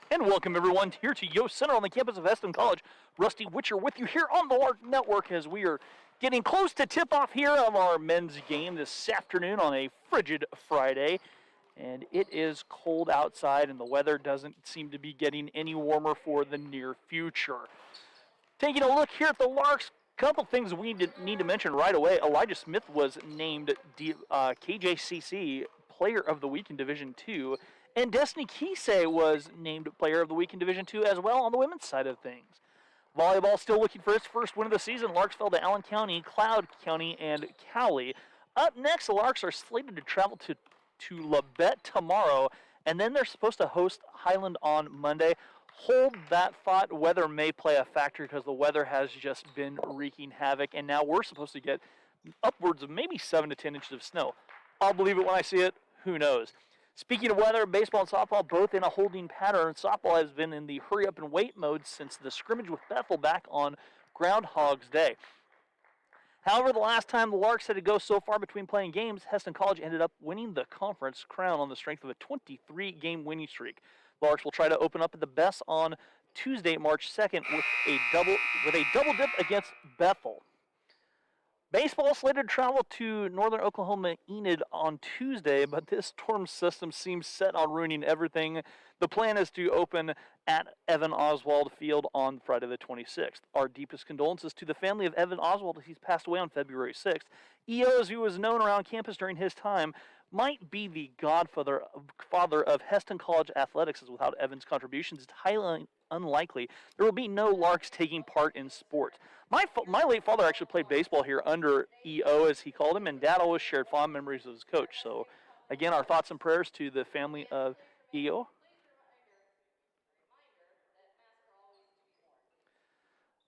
And welcome everyone here to Yost Center on the campus of Hesston College. Rusty Witcher with you here on the Lark Network as we are getting close to tip-off here of our men's game this afternoon on a frigid Friday. And it is cold outside and the weather doesn't seem to be getting any warmer for the near future. Taking a look here at the Larks, a couple things we need to mention right away. Elijah Smith was named KJCC Player of the Week in Division II. And Destiny Kisei was named Player of the Week in Division II as well on the women's side of things. Volleyball still looking for its first win of the season. Larks fell to Allen County, Cloud County, and Cowley. Up next, the Larks are slated to travel to Labette tomorrow, and then they're supposed to host Highland on Monday. Hold that thought. Weather may play a factor because the weather has just been wreaking havoc, and now we're supposed to get upwards of maybe 7 to 10 inches of snow. I'll believe it when I see it. Who knows? Speaking of weather, baseball and softball both in a holding pattern. Softball has been in the hurry up and wait mode since the scrimmage with Bethel back on Groundhog's Day. However, the last time the Larks had to go so far between playing games, Hesston College ended up winning the conference crown on the strength of a 23-game winning streak. The Larks will try to open up at the best on Tuesday, March 2nd with a double dip against Bethel. Baseball slated to travel to northern Oklahoma Enid on Tuesday, but this storm system seems set on ruining everything. The plan is to open at Evan Oswald Field on Friday the 26th. Our deepest condolences to the family of Evan Oswald as he's passed away on February 6th. EO, as he was known around campus during his time, might be the father of Hesston College athletics, as without Evan's contributions, it's highly unlikely there will be no Larks taking part in sport. My late father actually played baseball here under EO, as he called him, and Dad always shared fond memories of his coach. So, again, our thoughts and prayers to the family of EO.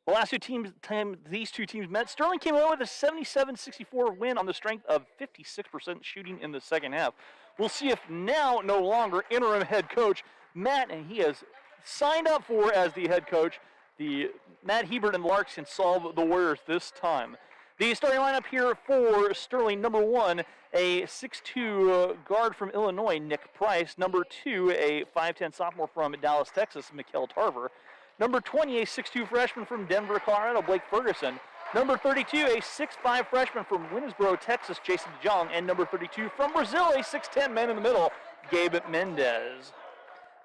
The last time these two teams met, Sterling came away with a 77-64 win on the strength of 56% shooting in the second half. We'll see if now, no longer, interim head coach Matt, and he has signed up for as the head coach, the Matt Hebert and the Larks can solve the Warriors this time. The starting lineup here for Sterling, number 1, a 6'2 guard from Illinois, Nick Price. Number 2, a 5'10 sophomore from Dallas, Texas, Mikkel Tarver. Number 20, a 6'2 freshman from Denver, Colorado, Blake Ferguson. Number 32, a 6'5 freshman from Winnsboro, Texas, Jason DeJong. And number 32 from Brazil, a 6'10 man in the middle, Gabe Mendez.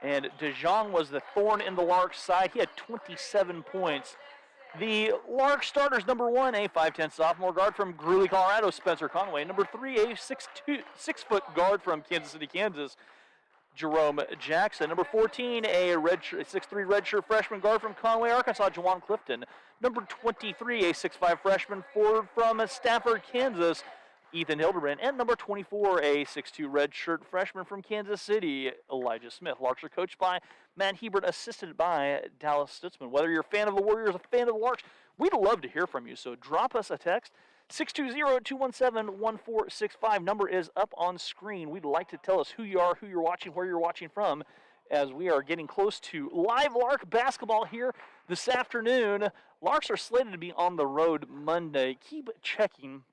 And DeJong was the thorn in the Larks' side. He had 27 points. The Larks starters, number 1, a 5'10 sophomore guard from Greeley, Colorado, Spencer Conway. Number 3, a 6-foot guard from Kansas City, Kansas, Jerome Jackson. Number 14, a 6'3 redshirt freshman guard from Conway, Arkansas, Juwan Clifton. Number 23, a 6'5 freshman forward from Stafford, Kansas, Ethan Hildebrand. And number 24, a 6'2 redshirt freshman from Kansas City, Elijah Smith. Larks are coached by Matt Hebert, assisted by Dallas Stutzman. Whether you're a fan of the Warriors, a fan of the Larks, we'd love to hear from you. So drop us a text. 620-217-1465. Number is up on screen. We'd like to tell us who you are, who you're watching, where you're watching from, as we are getting close to live Lark basketball here this afternoon. Larks are slated to be on the road Monday. Keep checking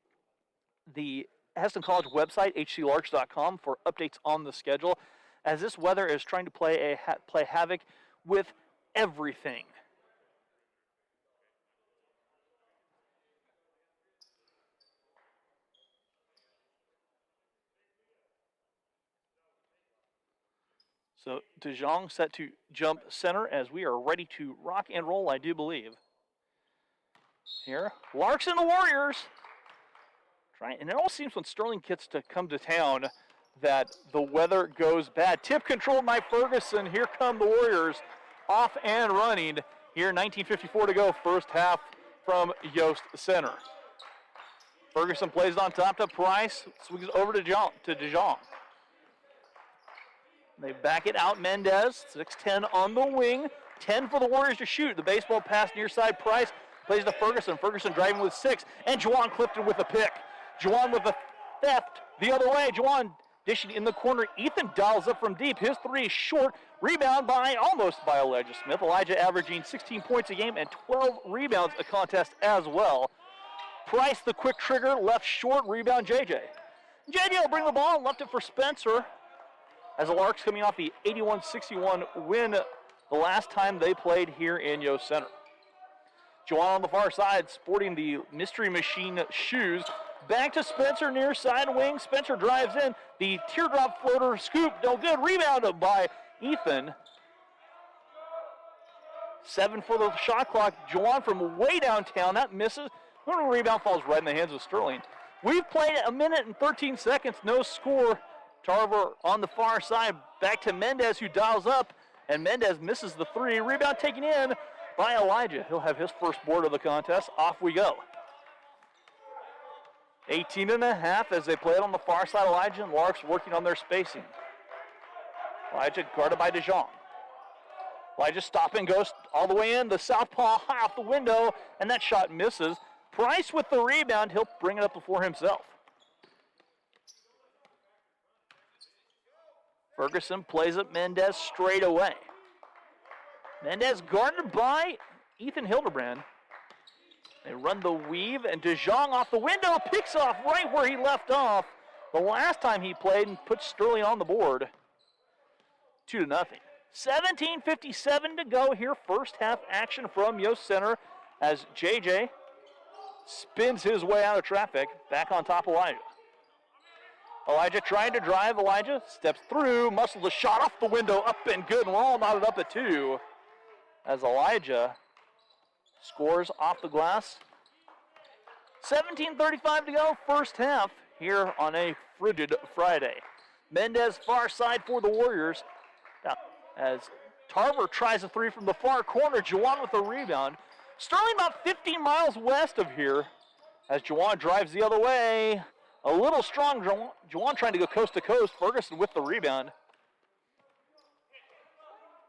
the Hesston College website, hclarks.com, for updates on the schedule, as this weather is trying to play havoc with everything. So DeJong set to jump center as we are ready to rock and roll, I do believe. Here, Larks and the Warriors. And it all seems when Sterling gets to come to town that the weather goes bad. Tip controlled by Ferguson. Here come the Warriors off and running. Here, 19:54 to go, first half from Yost Center. Ferguson plays on top to Price, swings over to DeJong. They back it out, Mendez, 6'10 on the wing, 10 for the Warriors to shoot. The baseball pass near side, Price plays to Ferguson. Ferguson driving with 6, and Juwan Clifton with a pick. Juwan with a theft the other way. Juwan dishing in the corner. Ethan dials up from deep. His 3 is short. Rebound almost by Elijah Smith. Elijah averaging 16 points a game and 12 rebounds a contest as well. Price, the quick trigger, left short. Rebound, JJ. JJ will bring the ball, left it for Spencer. as the Larks coming off the 81-61 win the last time they played here in Yost Center. Juwan on the far side, sporting the Mystery Machine shoes. Back to Spencer near side wing. Spencer drives in. The teardrop floater scoop, no good. Rebound by Ethan. 7 for the shot clock. Juwan from way downtown. That misses. The rebound falls right in the hands of Sterling. We've played a minute and 13 seconds. No score. Tarver on the far side. Back to Mendez, who dials up. And Mendez misses the three. Rebound taken in by Elijah. He'll have his first board of the contest. Off we go. 18.5 as they play it on the far side. Elijah and Larks working on their spacing. Elijah guarded by DeJong. Elijah stop and goes all the way in. The southpaw high off the window, and that shot misses. Price with the rebound. He'll bring it up before himself. Ferguson plays it Mendez straight away. Mendez guarded by Ethan Hildebrand. They run the weave, and DeJong off the window picks off right where he left off the last time he played and puts Sterling on the board. 2-0. 17:57 to go here. First half action from Yost Center as JJ spins his way out of traffic. Back on top Elijah. Elijah trying to drive. Elijah steps through, muscles a shot off the window, up and good. And we're all knotted up at 2 as Elijah scores off the glass. 17:35 to go, first half here on a frigid Friday. Mendez far side for the Warriors. Now, as Tarver tries a three from the far corner, Juwan with the rebound. Sterling about 15 miles west of here as Juwan drives the other way. A little strong, Juwan trying to go coast to coast. Ferguson with the rebound.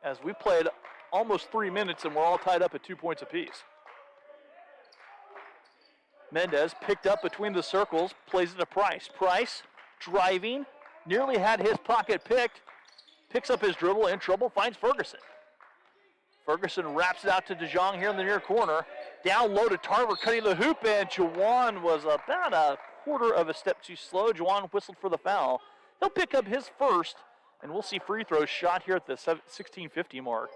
As we played almost 3 minutes and we're all tied up at 2 points apiece. Mendez picked up between the circles, plays it to Price. Price driving, nearly had his pocket picked, picks up his dribble, in trouble, finds Ferguson. Ferguson wraps it out to DeJong here in the near corner. Down low to Tarver, cutting the hoop, and Juwan was about a quarter of a step too slow. Juwan whistled for the foul. He'll pick up his first, and we'll see free throws shot here at the 16:50 mark,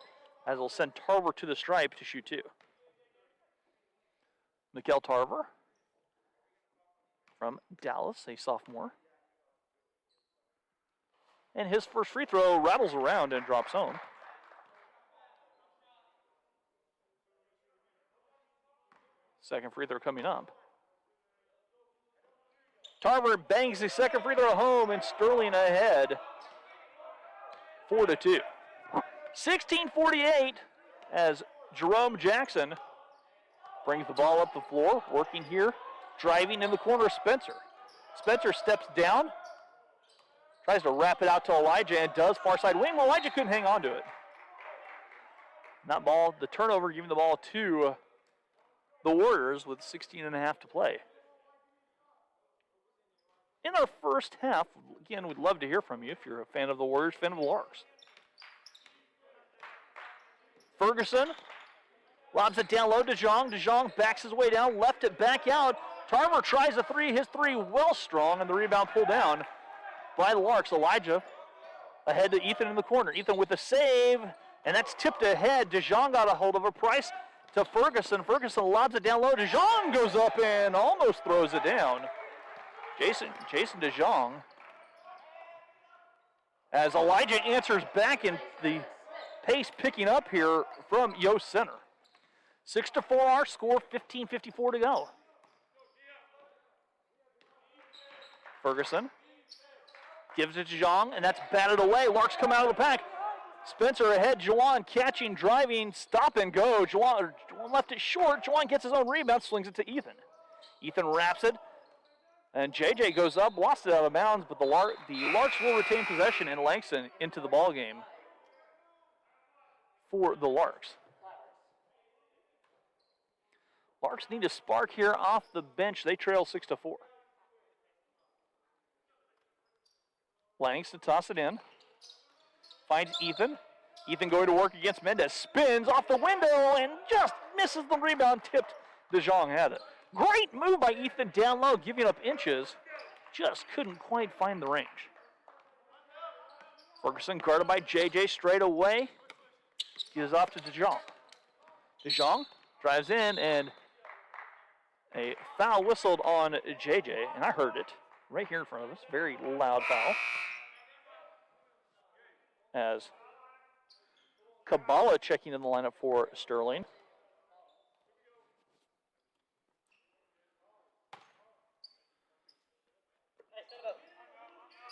as it'll send Tarver to the stripe to shoot 2. Mikael Tarver from Dallas, a sophomore. And his first free throw rattles around and drops home. Second free throw coming up. Tarver bangs the second free throw home, and Sterling ahead 4-2. 16:48 as Jerome Jackson brings the ball up the floor, working here, driving in the corner, Spencer. Spencer steps down, tries to wrap it out to Elijah, and does far side wing. Well, Elijah couldn't hang on to it. That ball, the turnover, giving the ball to the Warriors with 16.5 to play. In our first half, again, we'd love to hear from you if you're a fan of the Warriors, fan of the Larks. Ferguson lobs it down low to DeJong. DeJong backs his way down, left it back out. Tarver tries a three, his three well strong, and the rebound pulled down by the Larks. Elijah ahead to Ethan in the corner. Ethan with a save, and that's tipped ahead. DeJong got a hold of a Price to Ferguson. Ferguson lobs it down low. DeJong goes up and almost throws it down. Jason DeJong. As Elijah answers back, in the pace picking up here from Yost Center. 6-4 our score, 15:54 to go. Ferguson gives it to DeJong, and that's batted away. Larks come out of the pack. Spencer ahead, Juwan catching, driving, stop and go. Juwan left it short. Juwan gets his own rebound, slings it to Ethan. Ethan wraps it, and JJ goes up, lost it out of bounds, but the Larks will retain possession, and Langston into the ball game for the Larks. Larks need a spark here off the bench. They trail 6-4. Langston toss it in. Finds Ethan. Ethan going to work against Mendez. Spins off the window and just misses the rebound. Tipped. DeJong had it. Great move by Ethan down low, giving up inches. Just couldn't quite find the range. Ferguson guarded by JJ straight away. Gives off to DeJong. DeJong drives in, and a foul whistled on JJ, and I heard it right here in front of us. Very loud foul. As Kabbalah checking in the lineup for Sterling.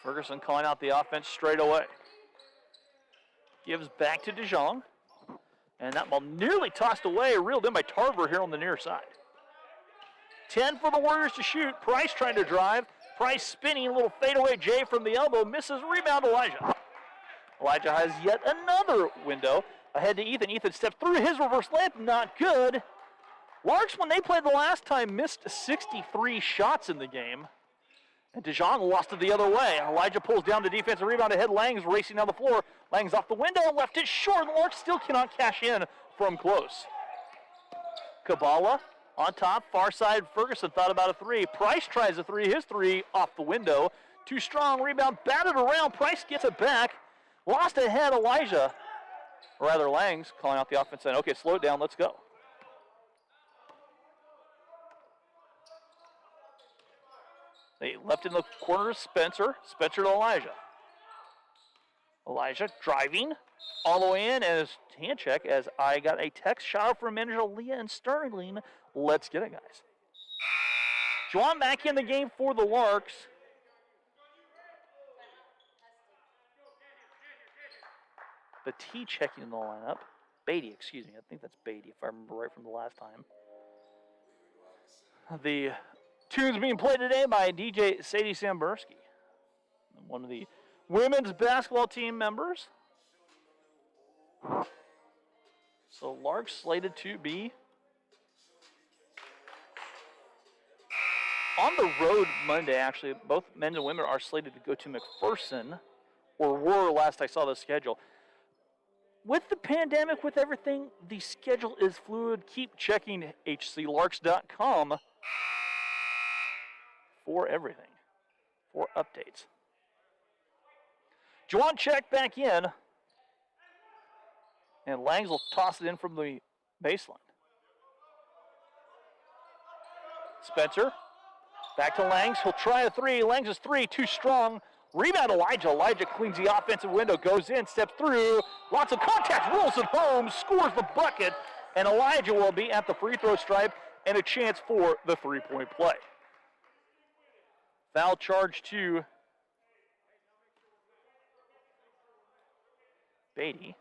Ferguson calling out the offense straight away. Gives back to DeJong. And that ball nearly tossed away, reeled in by Tarver here on the near side. 10 for the Warriors to shoot. Price trying to drive. Price spinning, a little fadeaway J from the elbow. Misses, rebound Elijah. Elijah has yet another window. Ahead to Ethan. Ethan steps through his reverse layup. Not good. Larks, when they played the last time, missed 63 shots in the game. And DeJong lost it the other way. Elijah pulls down the defensive rebound ahead. Lang's racing down the floor. Lang's off the window, left it short. The Larks still cannot cash in from close. Kabbalah on top, far side. Ferguson thought about a three. Price tries a three. His three off the window. Too strong. Rebound batted around. Price gets it back. Lost ahead. Elijah, or rather Lang's calling out the offense saying, okay, slow it down. Let's go. They left in the corner to Spencer. Spencer to Elijah. Elijah driving all the way in as hand check as I got a text shout out from manager Leah and Sterling. Let's get it, guys. Juwan back in the game for the Larks. Batee checking in the lineup. Beatty, excuse me. I think that's Beatty if I remember right from the last time. The tunes being played today by DJ Sadie Sambursky, one of the women's basketball team members. So Larks slated to be on the road Monday, actually. Both men and women are slated to go to McPherson, or were last I saw the schedule. With the pandemic, with everything, the schedule is fluid. Keep checking hclarks.com for everything, for updates. Juwan check back in, and Langs will toss it in from the baseline. Spencer, back to Langs. He'll try a three. Langs is three, too strong. Rebound Elijah. Elijah cleans the offensive window, goes in, steps through. Lots of contact, rolls it home, scores the bucket, and Elijah will be at the free throw stripe and a chance for the three-point play. Foul charge to Beatty.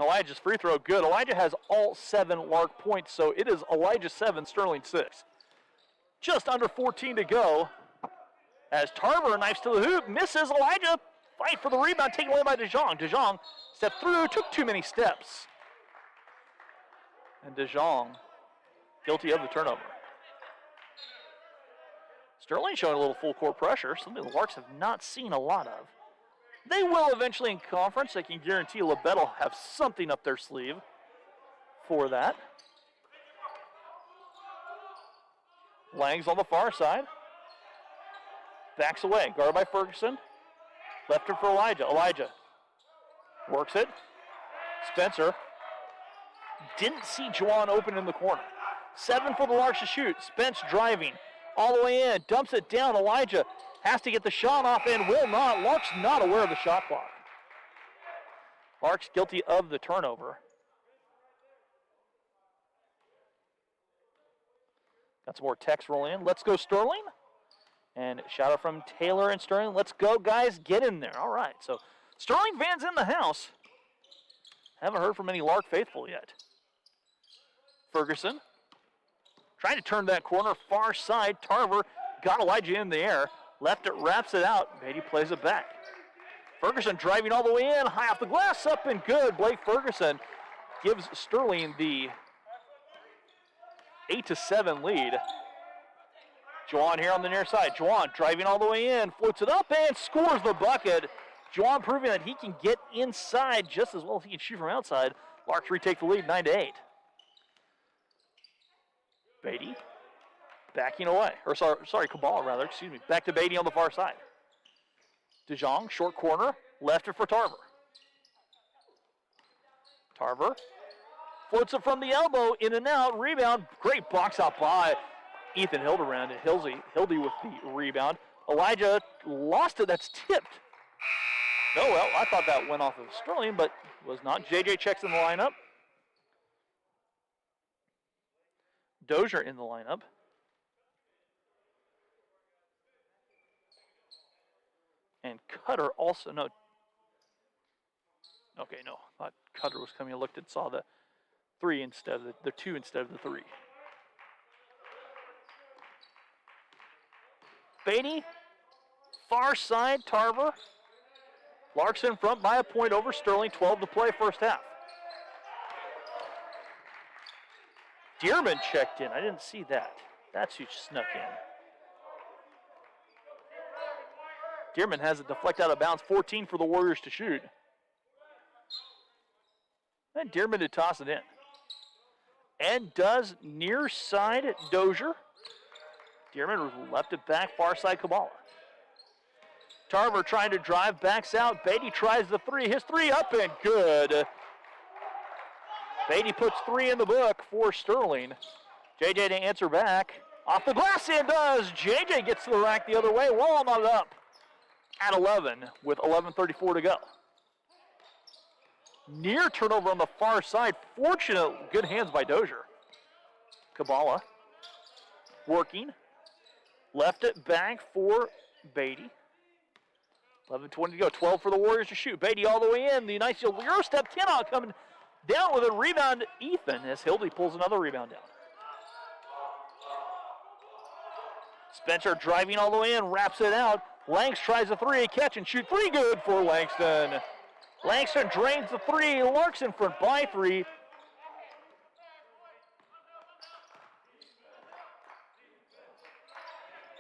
Elijah's free throw good. Elijah has all 7 Lark points, so it is Elijah 7, Sterling 6. Just under 14 to go. As Tarver knifes to the hoop, misses. Elijah fight for the rebound, taken away by DeJong. DeJong stepped through, took too many steps. And DeJong guilty of the turnover. Sterling showing a little full court pressure, something the Larks have not seen a lot of. They will eventually in conference. I can guarantee Labette will have something up their sleeve for that. Langs on the far side. Backs away. Guarded by Ferguson. Left it for Elijah. Elijah works it. Spencer. Didn't see Juwan open in the corner. 7 for the Larks to shoot. Spence driving all the way in. Dumps it down. Elijah has to get the shot off and will not. Larks not aware of the shot clock. Larks guilty of the turnover. Got some more text rolling in. Let's go Sterling. And shout out from Taylor and Sterling. Let's go, guys. Get in there. All right. So Sterling fans in the house. Haven't heard from any Lark faithful yet. Ferguson trying to turn that corner. Far side. Tarver got Elijah in the air. Left it, wraps it out. Beatty plays it back. Ferguson driving all the way in. High off the glass. Up and good. Blake Ferguson gives Sterling the 8-7 lead. Juwan here on the near side. Juwan driving all the way in, floats it up and scores the bucket. Juwan proving that he can get inside just as well as he can shoot from outside. Larks retake the lead 9-8. Beatty backing away, or sorry, Kabbalah rather, excuse me. Back to Beatty on the far side. DeJong, short corner, left it for Tarver. Tarver floats it from the elbow, in and out, rebound. Great box out by Ethan Hildebrand. Hildy with the rebound. Elijah lost it, that's tipped. No, well, I thought that went off of Sterling, but was not. JJ checks in the lineup. Dozier in the lineup. And Cutter also, no. Okay, no, thought Cutter was coming. I looked and saw the 3 instead of the 2 instead of the 3. Beatty, far side, Tarver. Larkson front by a point over Sterling, 12 to play first half. Dearman checked in. I didn't see that. That's who snuck in. Dearman has it deflect out of bounds, 14 for the Warriors to shoot. And Dearman to toss it in. And does near side Dozier. Dearman left it back, far side Kabbalah. Tarver trying to drive, backs out. Beatty tries the 3. His 3 up and good. Beatty puts 3 in the book for Sterling. JJ to answer back. Off the glass and does. JJ gets to the rack the other way. Wall not up at 11 with 11:34 to go. Near turnover on the far side. Fortunate, good hands by Dozier. Kabbalah working. Left it back for Beatty. 11:20 to go. 12 for the Warriors to shoot. Beatty all the way in. The nice Euro step. Cannot coming down with a rebound. Ethan as Hildy pulls another rebound down. Spencer driving all the way in. Wraps it out. Langs tries a 3. Catch and shoot. 3 good for Langston. Langston drains the 3. Lark's in front by 3.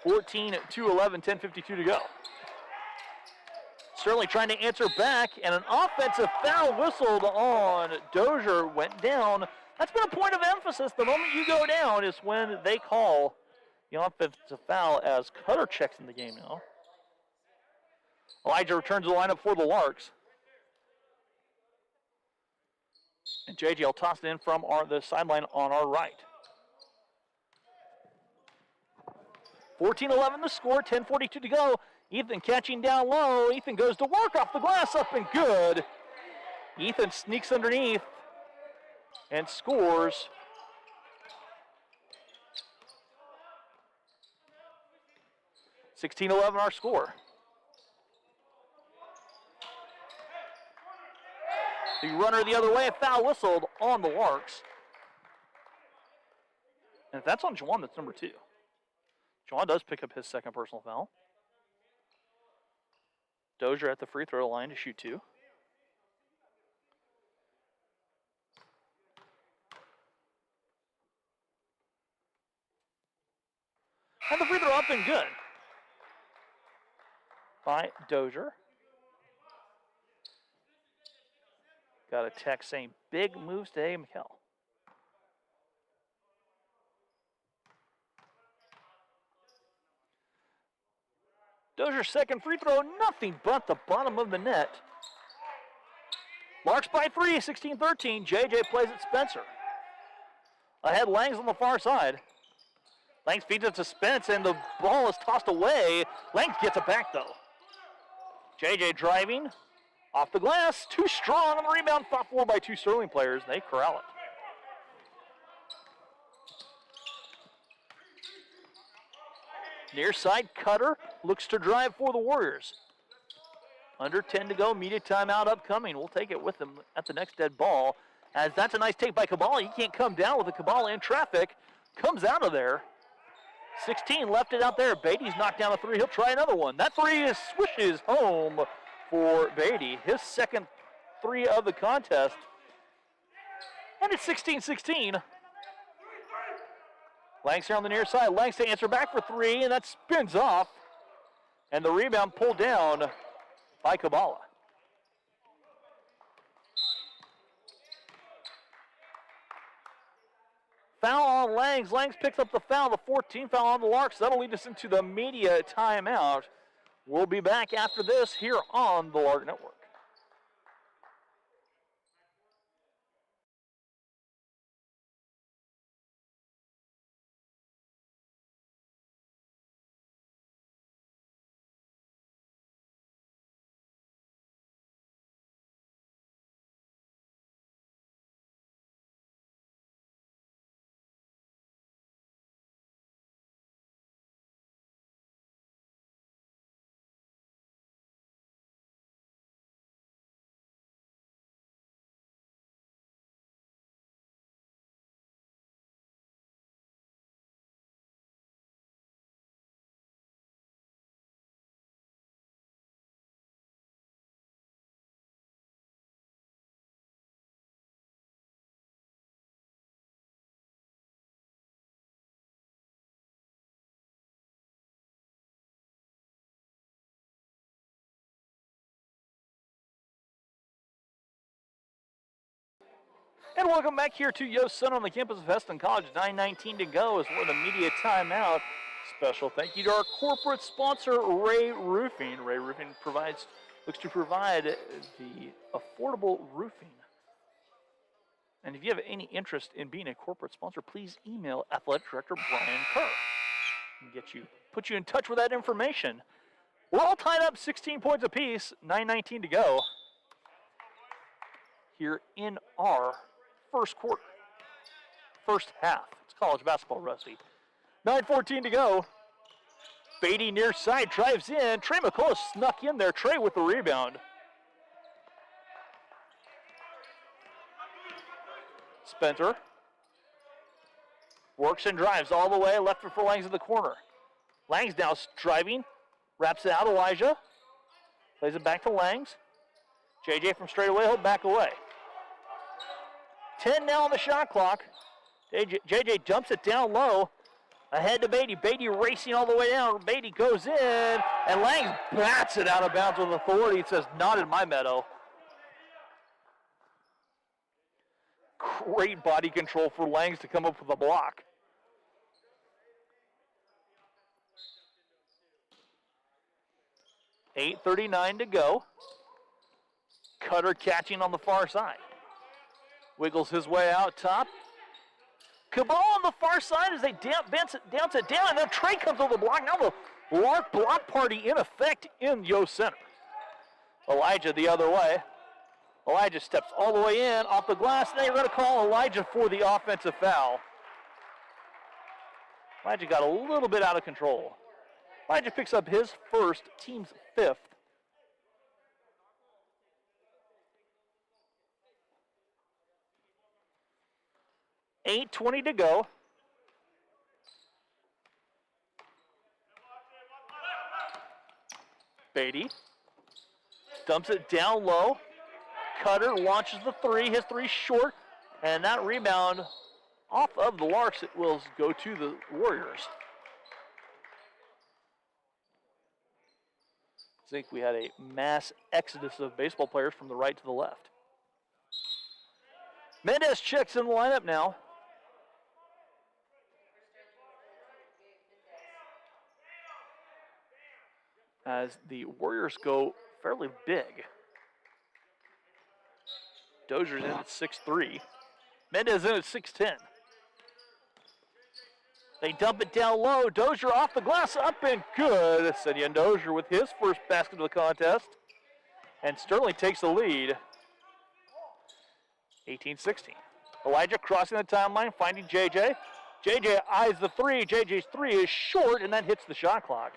(14 to 11, 10:52 to go. Sterling trying to answer back, and an offensive foul whistled on Dozier, went down. That's been a point of emphasis. The moment you go down is when they call the offensive foul, as Cutter checks in the game now. Elijah returns to the lineup for the Larks. And JJ will toss it in from the sideline on our right. 14-11 the score, 10:42 to go. Ethan catching down low. Ethan goes to work off the glass, up and good. Ethan sneaks underneath and scores. (16-11 our score. The runner the other way, foul whistled on the Larks. And if that's on Juwan, that's number 2. Juwan does pick up his second personal foul. Dozier at the free throw line to shoot 2. And the free throw up and good by Dozier. Got a text saying big moves today, Mikkel. Dozier's second free throw, nothing but the bottom of the net. Larks by 3, 16-13. JJ plays it Spencer. Ahead, Langs on the far side. Langs feeds it to Spence, and the ball is tossed away. Langs gets it back, though. JJ driving. Off the glass, too strong on the rebound, fought for by 2 Sterling players. They corral it. Near side, Cutter looks to drive for the Warriors. Under 10 to go, media timeout upcoming. We'll take it with them at the next dead ball, as that's a nice take by Kabbalah. He can't come down with the Kabbalah in traffic. Comes out of there. 16 left it out there. Beatty's knocked down a 3. He'll try another one. That 3 is swishes home for Beatty. His second 3 of the contest. And it's 16-16. Langs here on the near side. Langs to answer back for 3, and that spins off. And the rebound pulled down by Kabbalah. Foul on Langs. Langs picks up the foul, the 14th foul on the Larks. That'll lead us into the media timeout. We'll be back after this here on the Lark Network. And welcome back here to Yost Center on the campus of Hesston College. 9:19 to go as we're in the media timeout. Special thank you to our corporate sponsor, Ray Roofing. Ray Roofing looks to provide the affordable roofing. And if you have any interest in being a corporate sponsor, please email Athletic Director Brian Kerr and put you in touch with that information. We're all tied up 16 points apiece, 9:19 to go here in our first half. It's college basketball, Rusty. 9:14 to go. Beatty near side drives in. Trey McCullough snuck in there. Trey with the rebound. Spencer works and drives all the way. Left for Langs in the corner. Langs now driving. Wraps it out. Elijah plays it back to Langs. JJ from straight away. He'll back away. 10 now on the shot clock. JJ dumps it down low. Ahead to Beatty. Beatty racing all the way down. Beatty goes in, and Langs bats it out of bounds with authority. It says, not in my meadow. Great body control for Langs to come up with a block. $8:39 to go. Cutter catching on the far side. Wiggles his way out top. Cabal on the far side as they bounce it down, and then Trey comes over the block. Now the Lark block party in effect in Yost Center. Elijah the other way. Elijah steps all the way in, off the glass, and they're going to call Elijah for the offensive foul. Elijah got a little bit out of control. Elijah picks up his first, team's fifth. $8:20 to go. Beatty dumps it down low. Cutter launches the three. His three short. And that rebound off of the Larks, it will go to the Warriors. I think we had a mass exodus of baseball players from the right to the left. Mendez checks in the lineup now. As the Warriors go fairly big. Dozier's in at 6'3". Mendez in at 6'10". They dump it down low. Dozier off the glass, up and good. Senyon Dozier with his first basket of the contest. And Sterling takes the lead. 18-16. Elijah crossing the timeline, finding JJ. JJ eyes the three. JJ's three is short, and that hits the shot clock.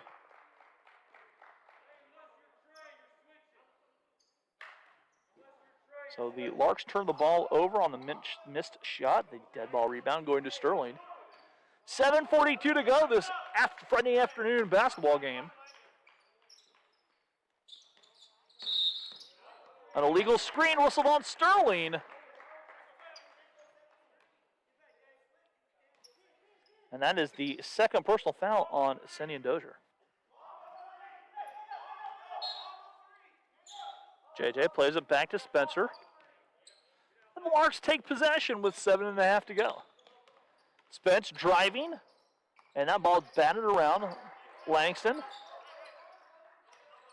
So the Larks turn the ball over on the missed shot. The dead ball rebound going to Sterling. 7:42 to go this Friday afternoon basketball game. An illegal screen whistled on Sterling. And that is the second personal foul on Senyon Dozier. JJ plays it back to Spencer. And the Larks take possession with 7.5 to go. Spence driving, and that ball's batted around. Langston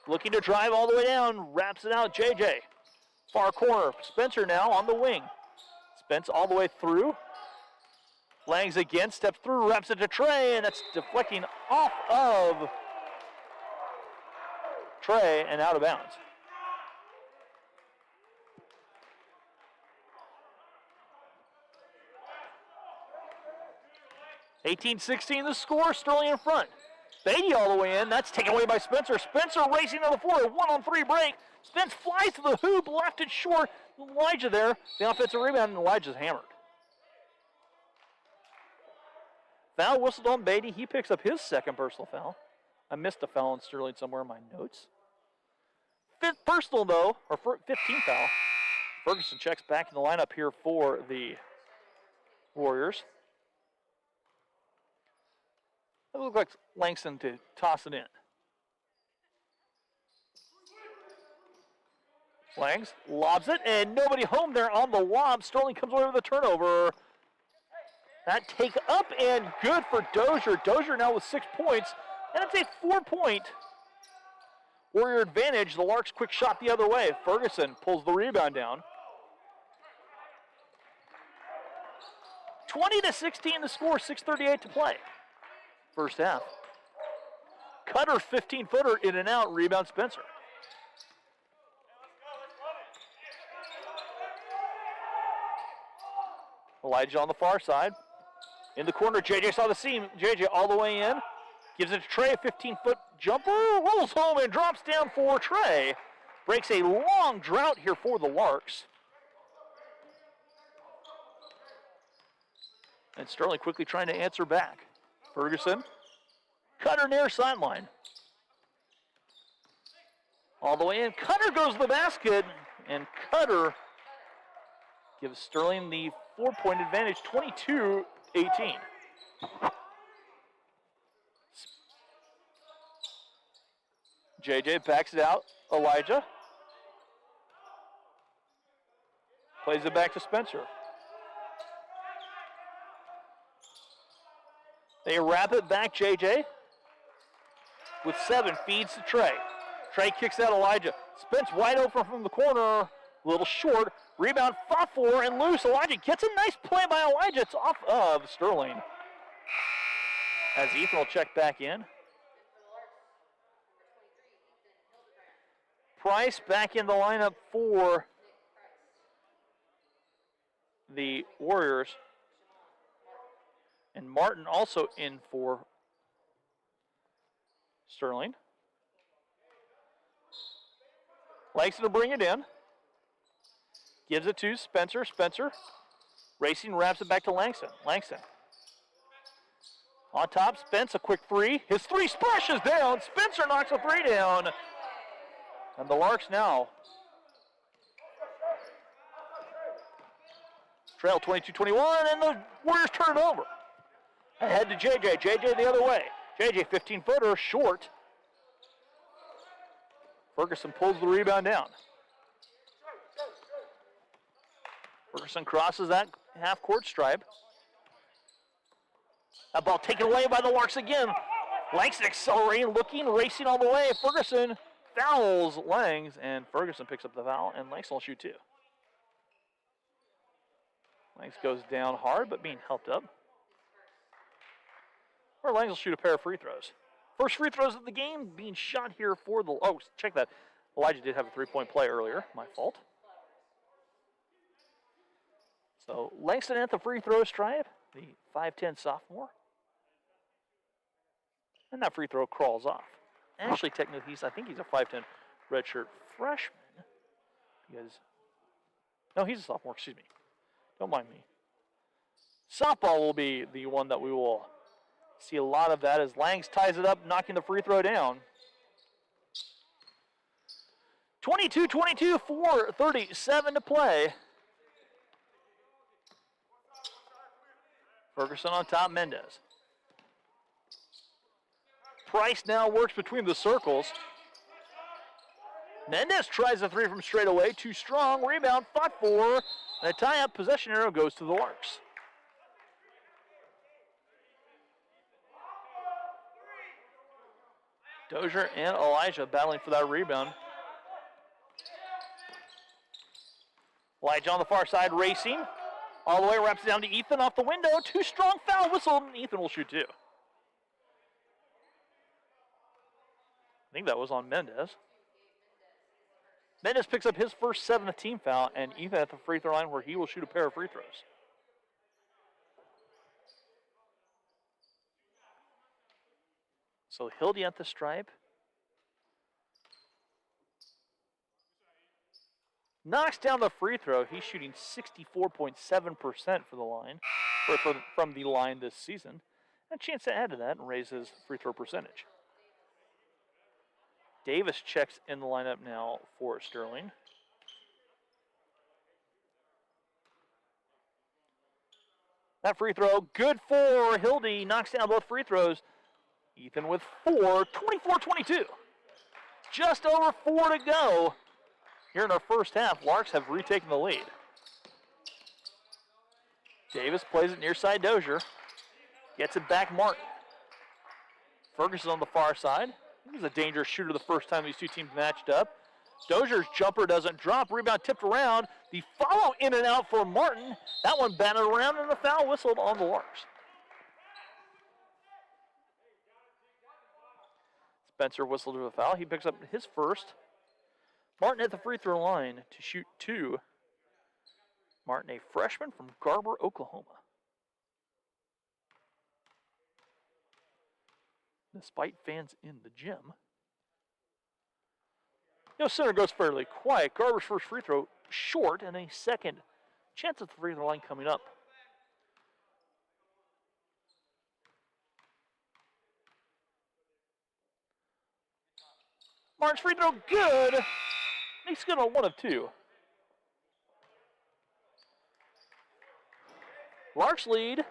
Looking to drive all the way down, wraps it out, JJ. Far corner, Spencer now on the wing. Spence all the way through. Langs again, steps through, wraps it to Trey, and that's deflecting off of Trey and out of bounds. (18-16) the score, Sterling in front. Beatty all the way in, that's taken away by Spencer. Spencer racing to the floor, 1-on-3 break. Spence flies to the hoop, left it short. Elijah there, the offensive rebound, and Elijah's hammered. Foul whistled on Beatty. He picks up his second personal foul. I missed a foul on Sterling somewhere in my notes. Fifth personal, though, or 15th foul. Ferguson checks back in the lineup here for the Warriors. It looks like Langston to toss it in. Langs lobs it, and nobody home there on the lob. Sterling comes away with a turnover. That take up and good for Dozier. Dozier now with 6 points, and it's a 4-point Warrior advantage. The Larks quick shot the other way. Ferguson pulls the rebound down. 20-16 the score, 6:38 to play. First half. Cutter 15-footer in and out, rebound Spencer. Elijah on the far side. In the corner, JJ saw the seam. JJ all the way in. Gives it to Trey, a 15-foot jumper. Rolls home and drops down for Trey. Breaks a long drought here for the Larks. And Sterling quickly trying to answer back. Ferguson. Cutter near sideline. All the way in. Cutter goes to the basket. And Cutter gives Sterling the 4-point advantage, 22-18. JJ backs it out. Elijah. Plays it back to Spencer. They wrap it back, JJ. With 7, feeds to Trey. Trey kicks out Elijah. Spence wide open from the corner. A little short. Rebound fought for and loose. Elijah gets a nice play by Elijah. It's off of Sterling. As Ethan will check back in. Price back in the lineup for the Warriors. And Martin also in for Sterling. Likes to bring it in. Gives it to Spencer. Spencer racing, wraps it back to Langston. Langston. On top, Spence, a quick three. His three splashes down. Spencer knocks a three down. And the Larks now trail 22-21, and the Warriors turn it over. Ahead to JJ. JJ the other way. JJ 15-footer, short. Ferguson pulls the rebound down. Ferguson crosses that half-court stripe. That ball taken away by the Larks again. Langston accelerating, looking, racing all the way. Ferguson fouls Langs, and Ferguson picks up the foul, and Langston will shoot two. Langs goes down hard, but being helped up. Or Langs will shoot a pair of free throws. First free throws of the game being shot here for the... Oh, check that. Elijah did have a three-point play earlier. My fault. So Langston at the free throw stripe, the 5'10 sophomore. And that free throw crawls off. Actually, technically, I think he's a 5'10 redshirt freshman. Because, no, he's a sophomore, excuse me. Don't mind me. Softball will be the one that we will see a lot of that as Langs ties it up, knocking the free throw down. 22-22, 4:37 to play. Ferguson on top, Mendez. Price now works between the circles. Mendez tries a three from straight away, too strong. Rebound, fought for, and a tie-up possession arrow goes to the Larks. Dozier and Elijah battling for that rebound. Elijah on the far side racing. All the way, wraps it down to Ethan off the window. Too strong, foul whistle, and Ethan will shoot two. I think that was on Mendez. Mendez picks up his first 7th team foul, and Ethan at the free throw line where he will shoot a pair of free throws. So Hildy at the stripe. Knocks down the free throw. He's shooting 64.7% for the line, from the line this season. And a chance to add to that and raise his free throw percentage. Davis checks in the lineup now for Sterling. That free throw, good for Hildy. Knocks down both free throws. Ethan with 4, 24-22. Just over 4 to go. Here in our first half, Larks have retaken the lead. Davis plays it near side Dozier. Gets it back Martin. Ferguson on the far side. He was a dangerous shooter the first time these two teams matched up. Dozier's jumper doesn't drop. Rebound tipped around. The follow in and out for Martin. That one batted around and the foul whistled on the Larks. Spencer whistled to a foul. He picks up his first. Martin at the free throw line to shoot two. Martin, a freshman from Garber, Oklahoma. Despite fans in the gym. Center goes fairly quiet. Garber's first free throw short, and a second chance at the free throw line coming up. Martin's free throw good. He's good on 1 of 2. Larks lead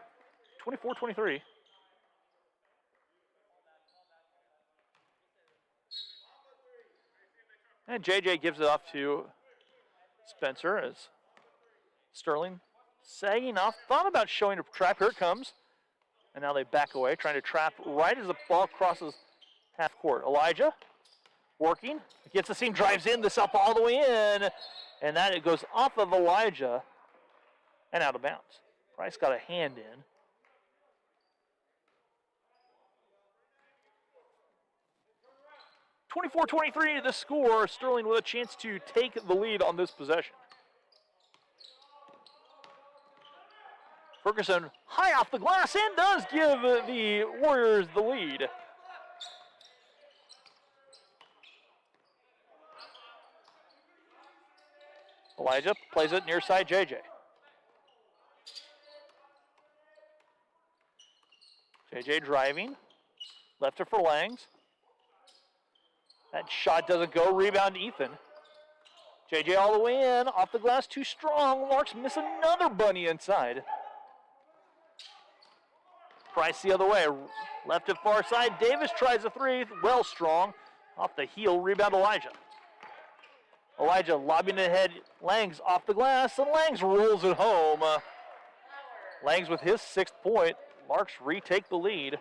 24-23. And JJ gives it off to Spencer as Sterling sagging off. Thought about showing a trap. Here it comes. And now they back away, trying to trap right as the ball crosses half court. Elijah working. Gets the seam, drives in, this up all the way in. And that it goes off of Elijah and out of bounds. Price got a hand in. (24-23) the score. Sterling with a chance to take the lead on this possession. Ferguson high off the glass and does give the Warriors the lead. Elijah plays it near side JJ. JJ driving. Left it for Langs. That shot doesn't go. Rebound Ethan. JJ all the way in. Off the glass, too strong. Larks miss another bunny inside. Price the other way. Left it far side. Davis tries a three. Well strong. Off the heel. Rebound Elijah. Elijah lobbing it ahead. Langs off the glass. And Langs rolls it home. Langs with his 6th point. Larks retake the lead.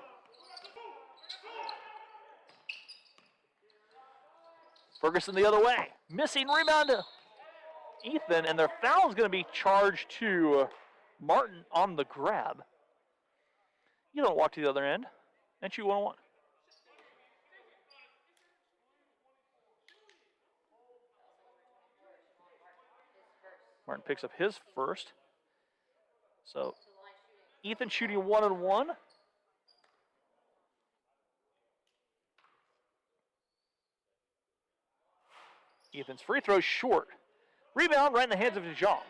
Ferguson the other way. Missing rebound to Ethan, and their foul is going to be charged to Martin on the grab. You don't walk to the other end and shoot 1-on-1. Martin picks up his first. So Ethan shooting 1-on-1. Ethan's free throw short. Rebound right in the hands of DeJong.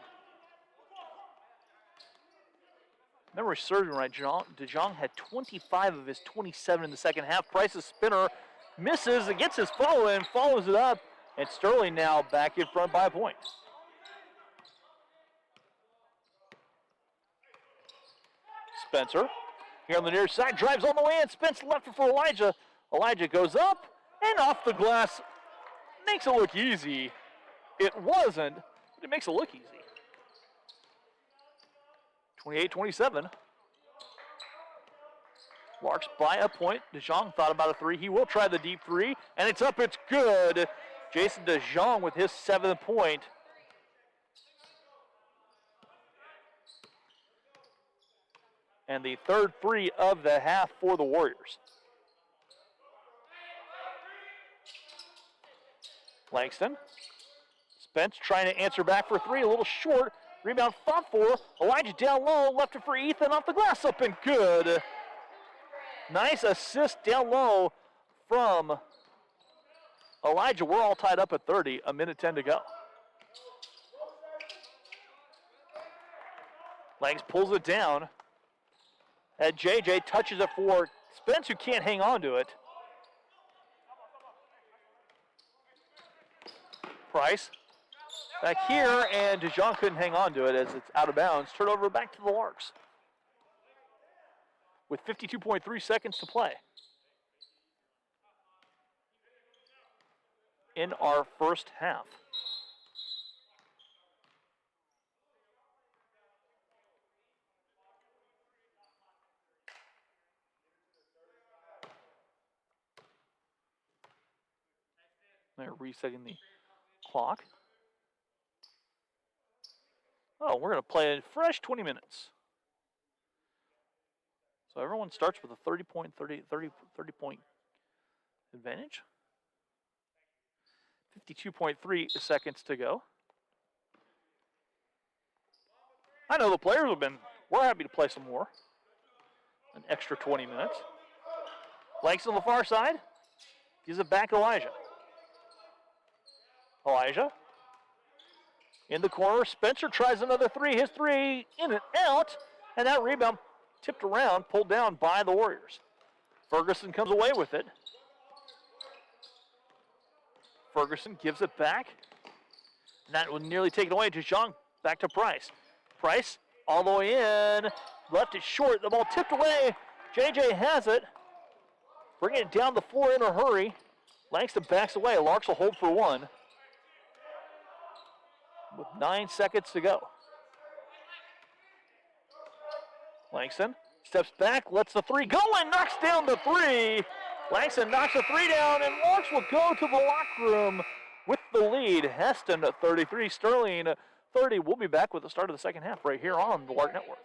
Memory serves me right, DeJong had 25 of his 27 in the second half. Price's spinner misses, it gets his follow in, follows it up, and Sterling now back in front by a point. Spencer, here on the near side, drives on the way in. Spence left it for Elijah. Elijah goes up and off the glass. Makes it look easy. It wasn't, but it makes it look easy. 28-27. Larks by a point. DeJong thought about a three. He will try the deep three, and it's up. It's good. Jason DeJong with his 7th point. And the 3rd three of the half for the Warriors. Langston. Spence trying to answer back for three, a little short. Rebound fought for. Elijah down low, left it for Ethan off the glass, up and good. Nice assist down low from Elijah. We're all tied up at 30, a minute 10 to go. Langs pulls it down. And JJ touches it for Spence, who can't hang on to it. Price back here, and DeJong couldn't hang on to it as it's out of bounds. Turnover back to the Larks with 52.3 seconds to play in our first half. They're resetting the clock. Oh, we're going to play a fresh 20 minutes. So everyone starts with a 30-point advantage. 52.3 seconds to go. I know the players we're happy to play some more. An extra 20 minutes. Lanks on the far side. Gives it back to Elijah. Elijah. In the corner, Spencer tries another three. His three in and out. And that rebound tipped around, pulled down by the Warriors. Ferguson comes away with it. Ferguson gives it back. And that will nearly take it away. DeJong back to Price. Price all the way in. Left it short. The ball tipped away. JJ has it. Bringing it down the floor in a hurry. Langston backs away. Larks will hold for one. With 9 seconds to go. Langston steps back, lets the three go, and knocks down the three. Langston knocks the three down, and Larks will go to the locker room with the lead. Hesston at 33, Sterling 30. We'll be back with the start of the second half right here on the Lark Network.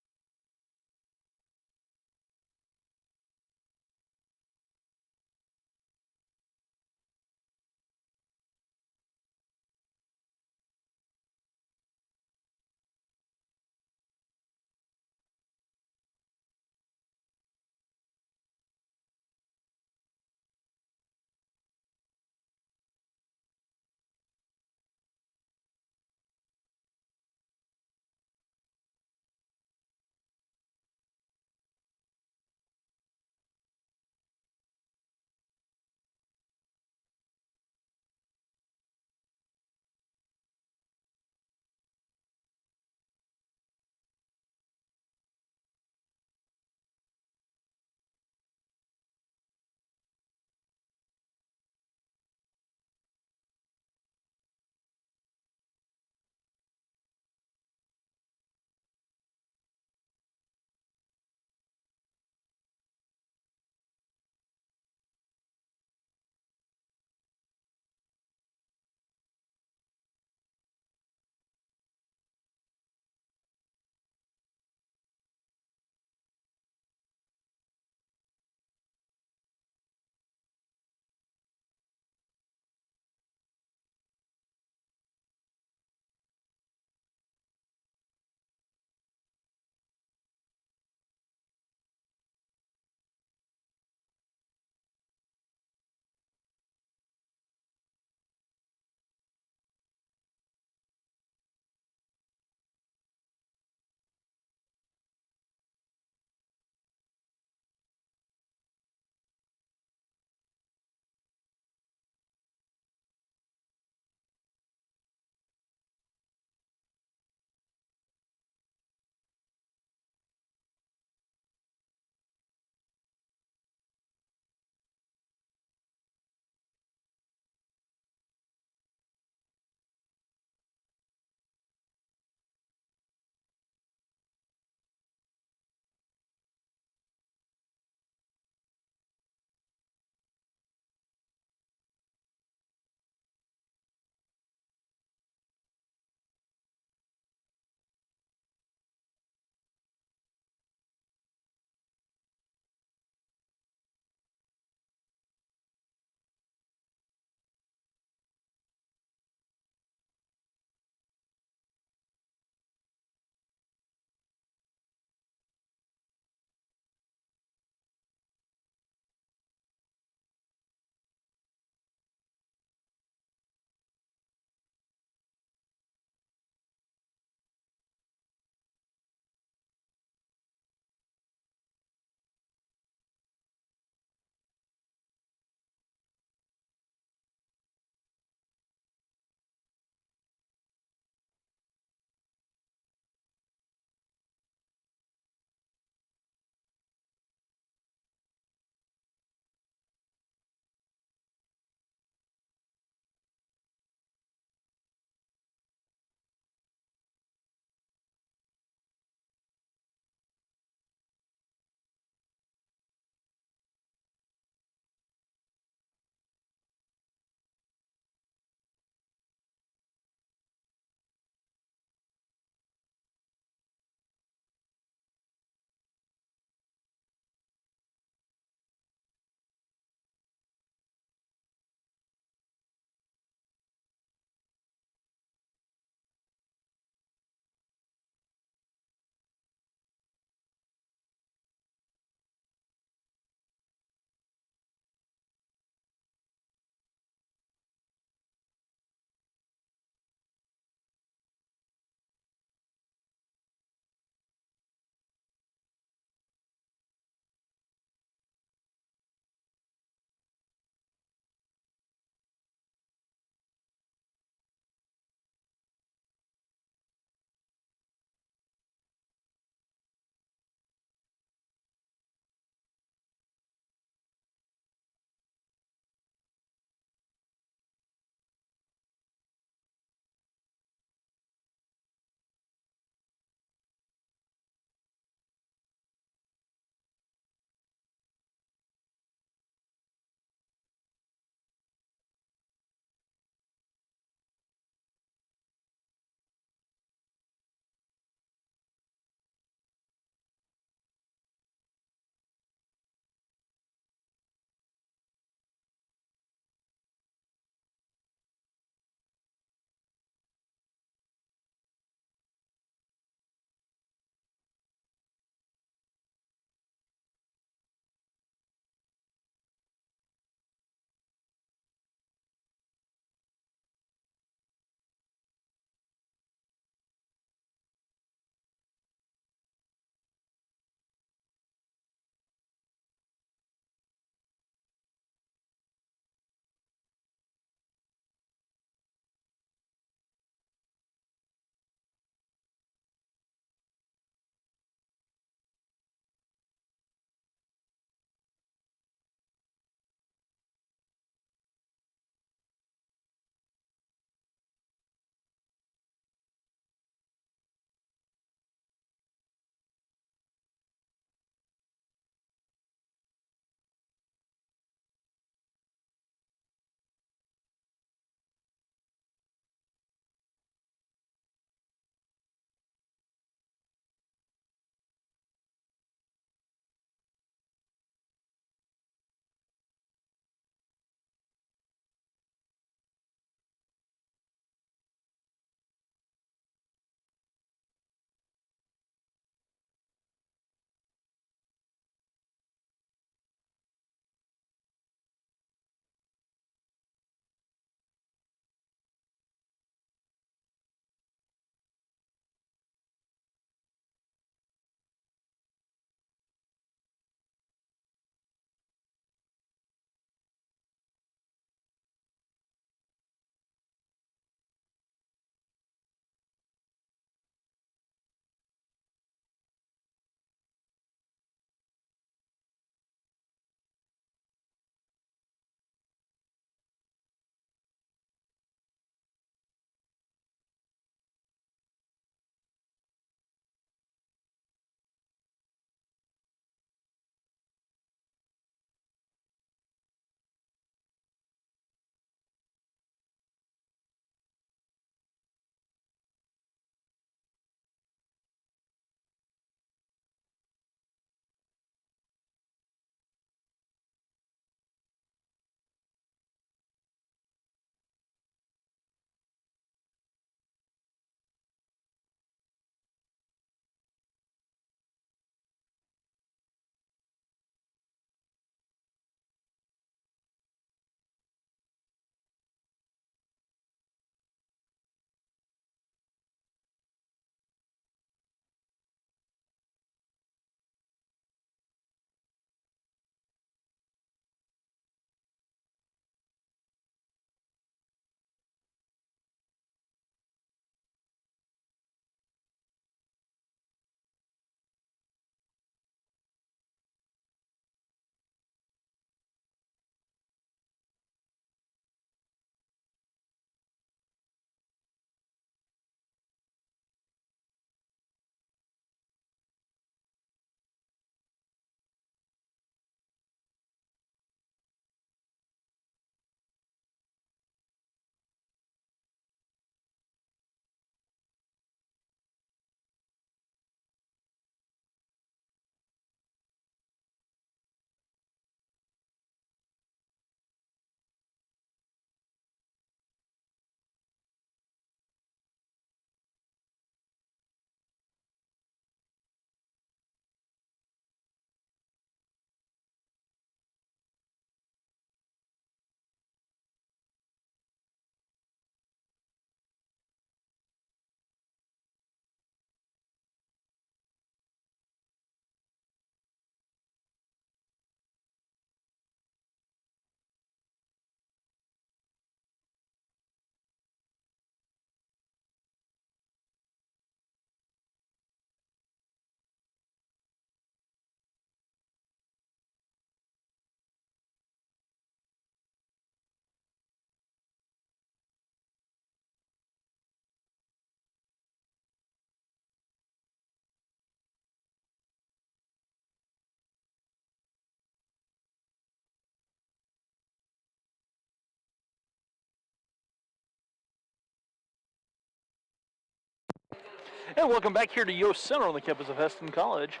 And welcome back here to Yost Center on the campus of Hesston College.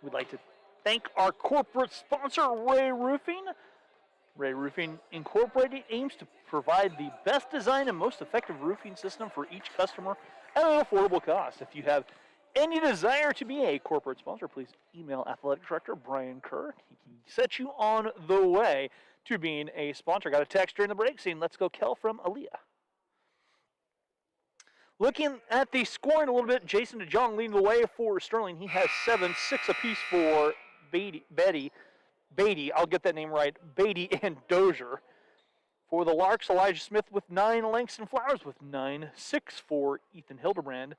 We'd like to thank our corporate sponsor, Ray Roofing. Ray Roofing Incorporated aims to provide the best design and most effective roofing system for each customer at an affordable cost. If you have any desire to be a corporate sponsor, please email Athletic Director Brian Kerr. He can set you on the way to being a sponsor. Got a text during the break saying, "Let's go, Kel," from Aaliyah. Looking at the scoring a little bit, Jason DeJong leading the way for Sterling. He has 7, 6 apiece for Beatty, I'll get that name right, Beatty and Dozier. For the Larks, Elijah Smith with 9, Langston Flowers with 9, 6 for Ethan Hildebrand,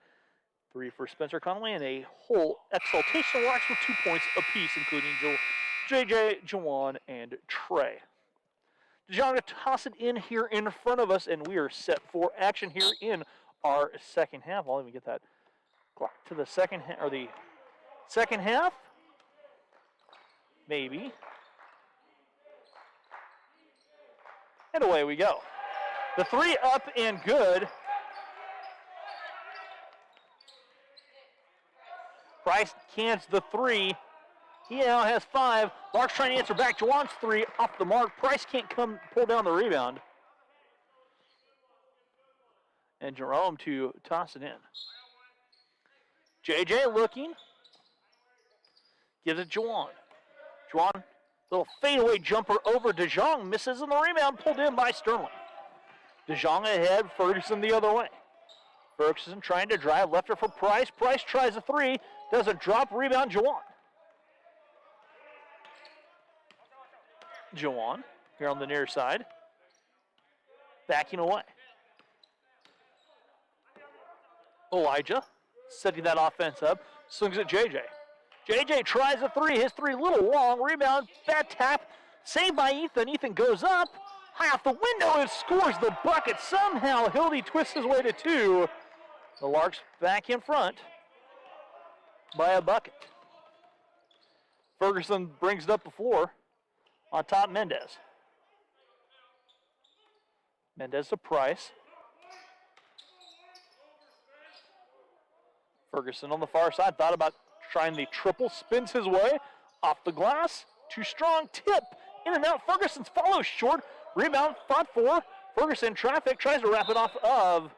3 for Spencer Conway, and a whole exaltation of Larks with 2 points apiece, including JJ, Jawan, and Trey. DeJong to toss it in here in front of us, and we are set for action here in our second half. I'll even get that clock to the second half, or the second half. Maybe. And away we go. The 3 up and good. Price cans the 3. He now has 5. Larks trying to answer back. Jawan's 3 off the mark. Price can't pull down the rebound. And Jerome to toss it in. JJ looking. Gives it Jawan. Jawan, little fadeaway jumper over DeJong. Misses, and the rebound pulled in by Sterling. DeJong ahead, Ferguson the other way. Ferguson trying to drive, left it for Price. Price tries a 3. Doesn't drop, rebound Jawan. Jawan here on the near side. Backing away. Elijah setting that offense up. Swings at JJ. JJ tries a 3. His 3 little long. Rebound. Bad tap. Saved by Ethan. Ethan goes up. High off the window and scores the bucket. Somehow Hildy twists his way to 2. The Larks back in front by a bucket. Ferguson brings it up the floor. On top, Mendez. Mendez to Price. Ferguson on the far side, thought about trying the triple, spins his way off the glass. Too strong, tip, in and out. Ferguson's follow short, rebound, fought for. Ferguson, traffic, tries to wrap it off of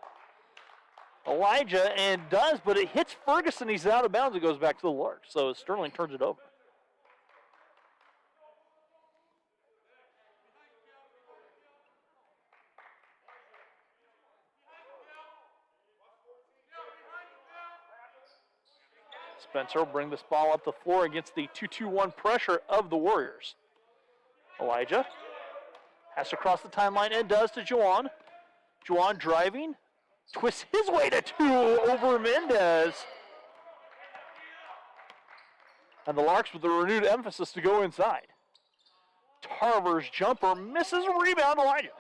Elijah and does, but it hits Ferguson. He's out of bounds. It goes back to the Larks. So Sterling turns it over. Spencer will bring this ball up the floor against the 2-2-1 pressure of the Warriors. Elijah has to cross the timeline and does to Jawan. Jawan driving, twists his way to 2 over Mendez. And the Larks with a renewed emphasis to go inside. Tarver's jumper misses, rebound Elijah.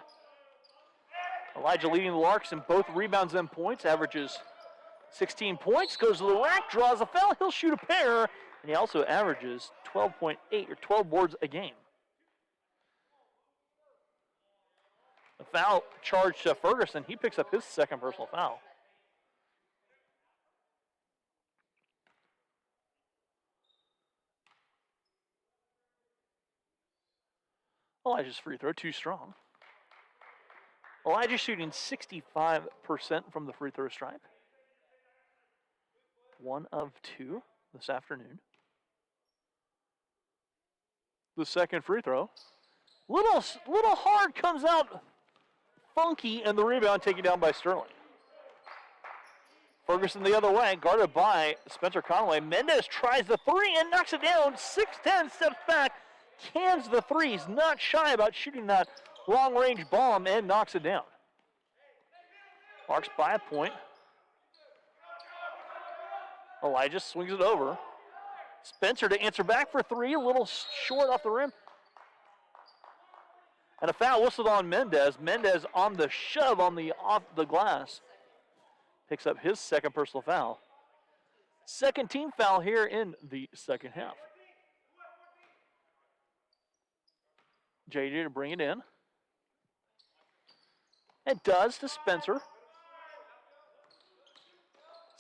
Elijah leading the Larks in both rebounds and points, averages 16 points, goes to the rack, draws a foul, he'll shoot a pair, and he also averages 12.8 or 12 boards a game. The foul charge to Ferguson, he picks up his second personal foul. Elijah's free throw, too strong. Elijah shooting 65% from the free throw stripe. 1 of 2 this afternoon. The second free throw. Little hard, comes out funky, and the rebound taken down by Sterling. Ferguson the other way, guarded by Spencer Conway. Mendez tries the 3 and knocks it down. 6'10", steps back, cans the 3. He's not shy about shooting that long-range bomb and knocks it down. Larks by a point. Elijah swings it over. Spencer to answer back for 3, a little short off the rim. And a foul whistled on Mendez. Mendez on the shove on the off the glass. Picks up his second personal foul. Second team foul here in the second half. JJ to bring it in. It does to Spencer.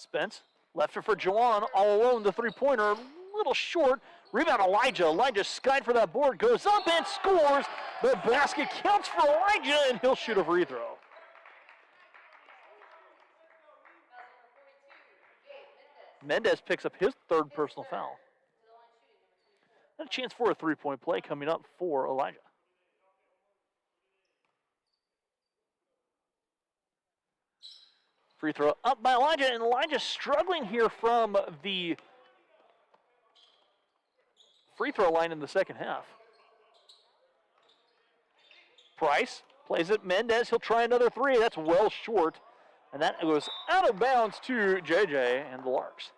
Spence left it for Juwan, all alone, the three-pointer, a little short. Rebound Elijah. Elijah skied for that board, goes up and scores. The basket counts for Elijah, and he'll shoot a free throw. Mendez picks up his third personal foul. And a chance for a three-point play coming up for Elijah. Free throw up by Elijah, and Elijah struggling here from the free throw line in the second half. Price plays it. Mendez, he'll try another three. That's well short. And that goes out of bounds to JJ and the Larks.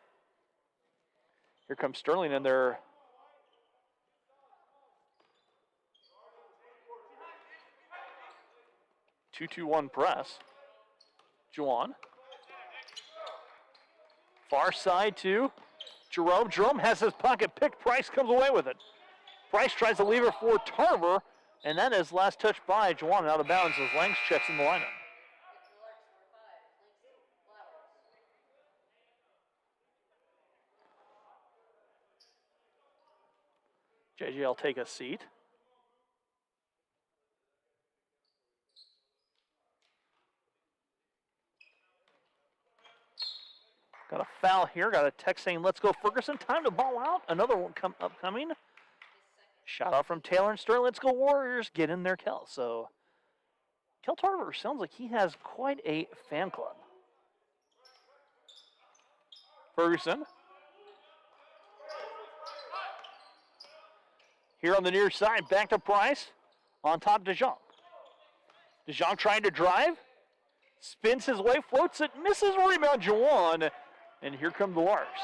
Here comes Sterling in their two-2-1 press. Juwan. Far side to Jerome. Jerome has his pocket picked. Price comes away with it. Price tries to leave it for Tarver, and that is last touch by Juwan out of bounds as Langs checks in the lineup. JJ will take a seat. Got a foul here. Got a text saying, let's go Ferguson. Time to ball out. Another one upcoming. Shout out from Taylor and Sterling. Let's go Warriors. Get in there, Kel. So, Kel Tarver sounds like he has quite a fan club. Ferguson. Here on the near side, back to Price. On top, DeJong. DeJong trying to drive. Spins his way, floats it, misses, rebound, Juwan. And here come the Larks.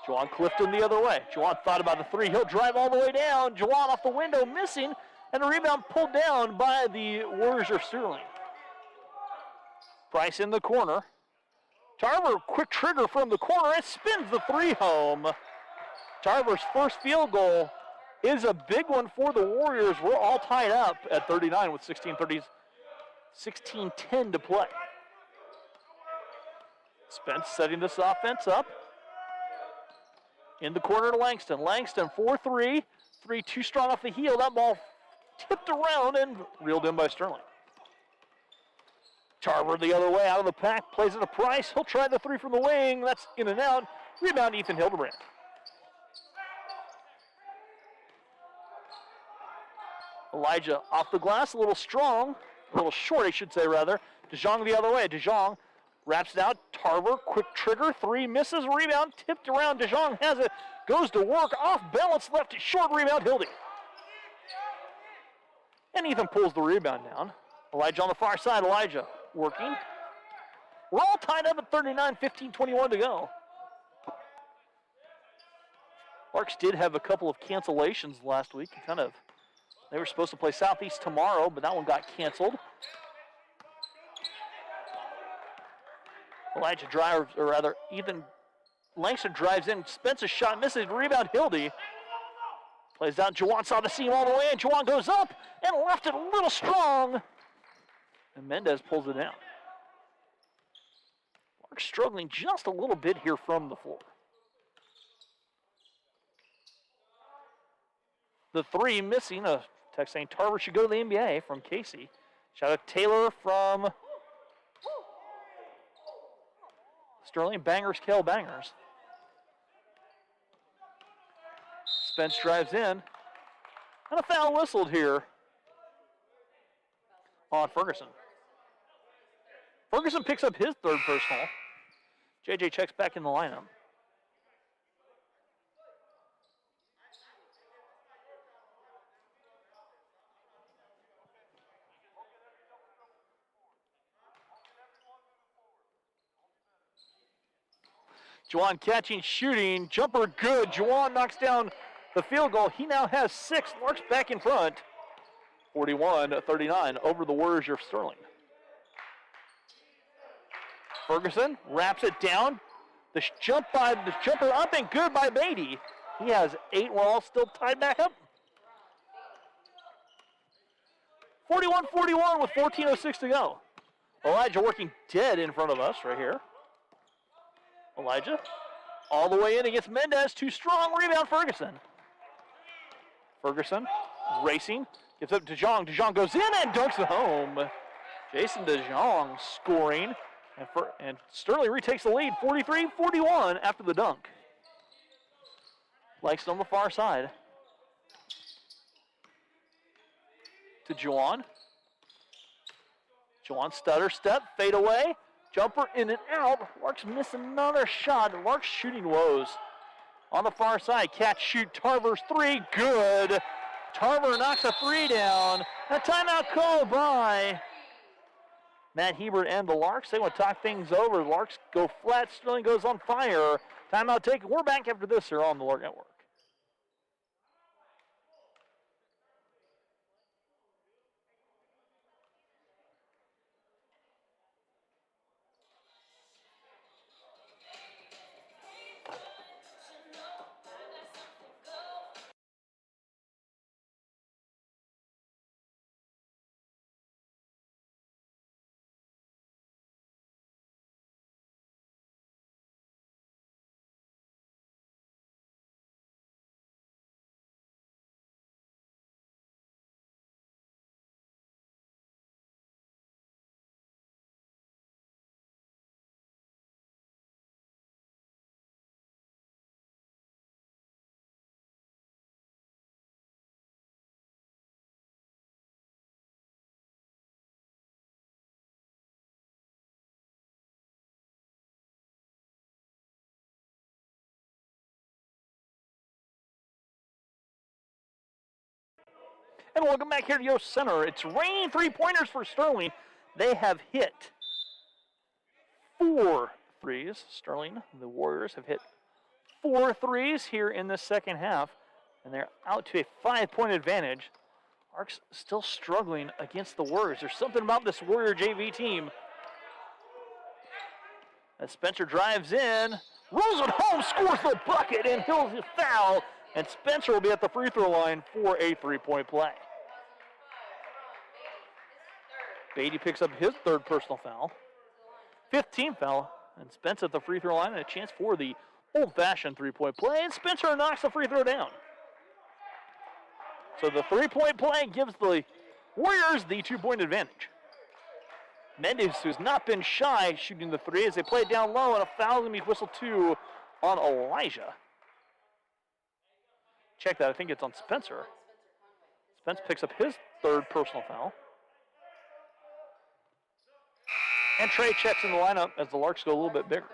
Juwan Clifton the other way. Juwan thought about the three. He'll drive all the way down. Juwan off the window, missing. And a rebound pulled down by the Warriors of Sterling. Price in the corner. Tarver, quick trigger from the corner. It spins the three home. Tarver's first field goal is a big one for the Warriors. We're all tied up at 39 with 16:10 to play. Spence setting this offense up. In the corner to Langston. Langston 4-3. 3 too strong off the heel. That ball tipped around and reeled in by Sterling. Tarver the other way out of the pack. Plays it to Price. He'll try the three from the wing. That's in and out. Rebound Ethan Hildebrand. Elijah off the glass. A little strong. A little short, I should say, rather. DeJong the other way. DeJong wraps it out. Tarver, quick trigger. Three misses. Rebound tipped around. DeJong has it. Goes to work. Off balance. Left short. Rebound. Hildy. And Ethan pulls the rebound down. Elijah on the far side. Elijah working. We're all tied up at 39. 15:21 to go. Larks did have a couple of cancellations last week. They were supposed to play Southeast tomorrow, but that one got canceled. Elijah drives, or rather, Ethan Langston drives in. Spence's shot misses. Rebound, Hildy. Plays down. Juwan saw the seam all the way in. Juwan goes up and left it a little strong. And Mendez pulls it down. Larks struggling just a little bit here from the floor. The three missing. A text saying Tarver should go to the NBA from Casey. Shout out Taylor from Sterling. Bangers kill bangers. Spence drives in. And a foul whistled here on Ferguson. Ferguson picks up his third personal. JJ checks back in the lineup. Juwan catching, shooting, jumper good. Juwan knocks down the field goal. He now has 6. Larks back in front. 41-39 over the Warriors of Sterling. Ferguson wraps it down. The jumper up and good by Beatty. He has 8. We're all still tied back up. 41-41 with 14:06 to go. Elijah working dead in front of us right here. Elijah all the way in against Mendez. Too strong. Rebound, Ferguson. Ferguson racing. Gives up to DeJong. DeJong goes in and dunks it home. Jason DeJong scoring. And Sterling retakes the lead, 43-41 after the dunk. Langston on the far side. To Juwan. Juwan stutter step, fade away. Jumper in and out. Larks miss another shot. Larks shooting woes. On the far side, catch, shoot, Tarver's three, good. Tarver knocks a three down. A timeout called by Matt Hebert and the Larks. They want to talk things over. The Larks go flat, Sterling goes on fire. Timeout taken. We're back after this here on the Lark Network. And welcome back here to Yost Center. It's raining three-pointers for Sterling. They have hit 4 threes. Sterling, the Warriors, have hit 4 threes here in the second half. And they're out to a 5-point advantage. Larks still struggling against the Warriors. There's something about this Warrior JV team. As Spencer drives in, rolls it home, scores the bucket, and he'll foul. And Spencer will be at the free throw line for a 3-point play. Beatty picks up his 3rd personal foul. 15th foul. And Spencer at the free throw line and a chance for the old-fashioned 3-point play. And Spencer knocks the free throw down. So the 3-point play gives the Warriors the 2-point advantage. Mendez, who's not been shy shooting the three as they play it down low, and a foul going to be whistled 2 on Elijah. Check that, I think it's on Spencer. Spence picks up his 3rd personal foul. And Trey checks in the lineup as the Larks go a little bit bigger.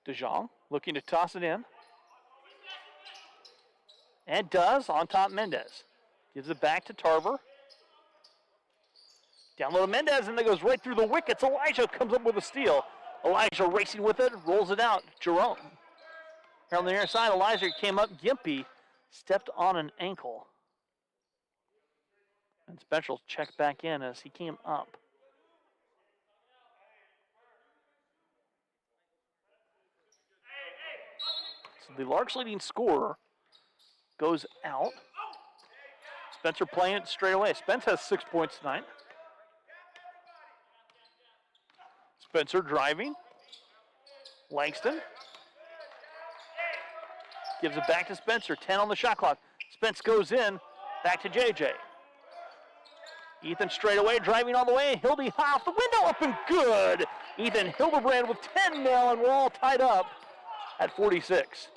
DeJong looking to toss it in. And does on top Mendez. Gives it back to Tarver. Down low to Mendez, and that goes right through the wickets. Elijah comes up with a steal. Elijah racing with it, rolls it out. Jerome. Here on the near side, Elijah came up. Gimpy stepped on an ankle. And Spencer checked back in as he came up. So the Larks leading scorer goes out. Spencer playing it straight away. Spence has 6 points tonight. Spencer driving. Langston. Gives it back to Spencer. 10 on the shot clock. Spence goes in. Back to JJ. Ethan straight away, driving all the way. Hildy high off the window, up and good. Ethan Hildebrand with 10 now, and we're all tied up at 46.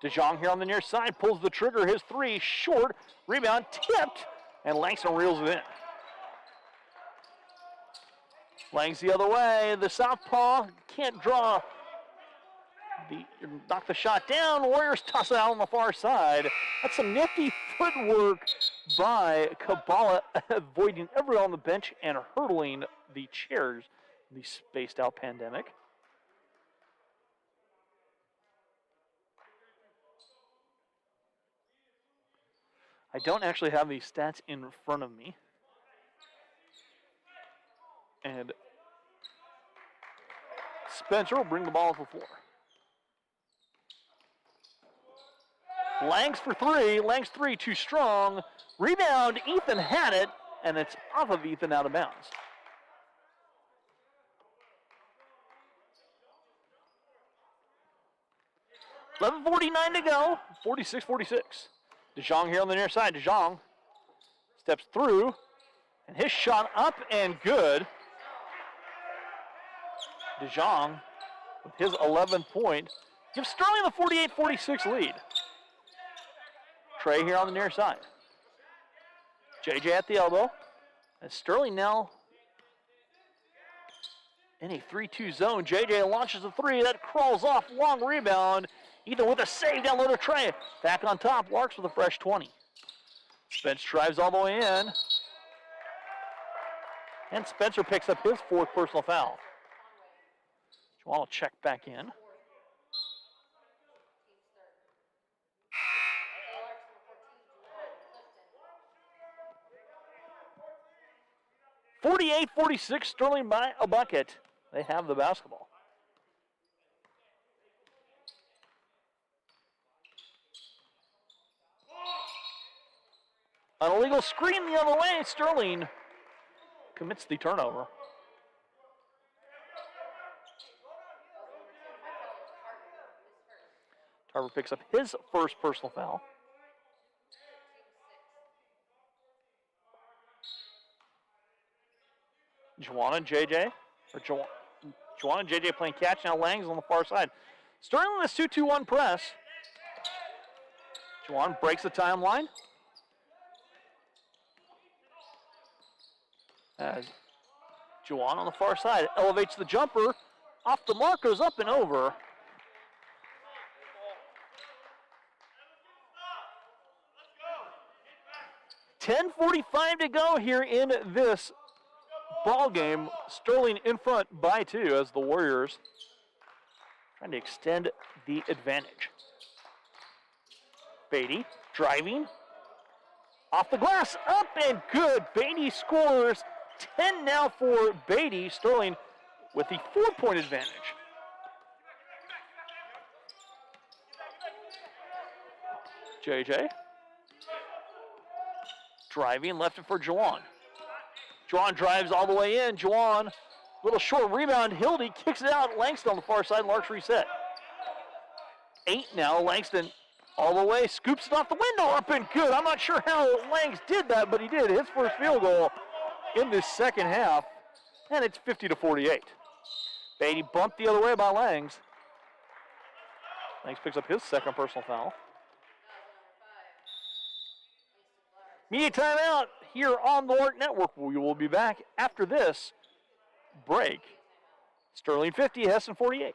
DeJong here on the near side, pulls the trigger. His three, short. Rebound, tipped, and Langston reels it in. Langs the other way. The southpaw can't draw. Knock the shot down. Warriors toss it out on the far side. That's some nifty footwork by Kabbalah, avoiding everyone on the bench and hurdling the chairs in the spaced out pandemic. I don't actually have these stats in front of me. And Spencer will bring the ball to the floor. Langs for three. Langs three, too strong. Rebound, Ethan had it, and it's off of Ethan out of bounds. .11:49 to go, 46-46. DeJong here on the near side. DeJong steps through, and his shot up and good. DeJong with his 11th point gives Sterling the 48-46 lead. Trey here on the near side. JJ at the elbow. And Sterling now in a 3-2 zone. JJ launches a three. That crawls off. Long rebound. Ethan with a save down low to Trey. Back on top. Larks with a fresh 20. Spence drives all the way in. And Spencer picks up his 4th personal foul. Juwan will check back in. .48-46, Sterling by a bucket. They have the basketball. An illegal screen the other way. Sterling commits the turnover. Tarver picks up his 1st personal foul. Juwan and JJ, or Juwan and JJ playing catch. Now Langs on the far side. Sterling in this 2-2-1 press. Juwan breaks the timeline. As Juwan on the far side elevates the jumper. Off the mark, goes up and over. .10:45 to go here in this ball game. Sterling in front by 2 as the Warriors trying to extend the advantage. Beatty driving. Off the glass, up and good. Beatty scores. 10 now for Beatty. Sterling with the 4-point advantage. JJ. Driving, left it for Juwan. Juwan drives all the way in. Juwan, little short rebound. Hildy kicks it out. Langston on the far side. Larks reset. 8 now. Langston all the way. Scoops it off the window. Up and good. I'm not sure how Langs did that, but he did. His first field goal in this second half. And it's 50-48. Beatty bumped the other way by Langs. Langs picks up his 2nd personal foul. Media timeout here on the Lark Network. We will be back after this break. Sterling 50, Hesston 48.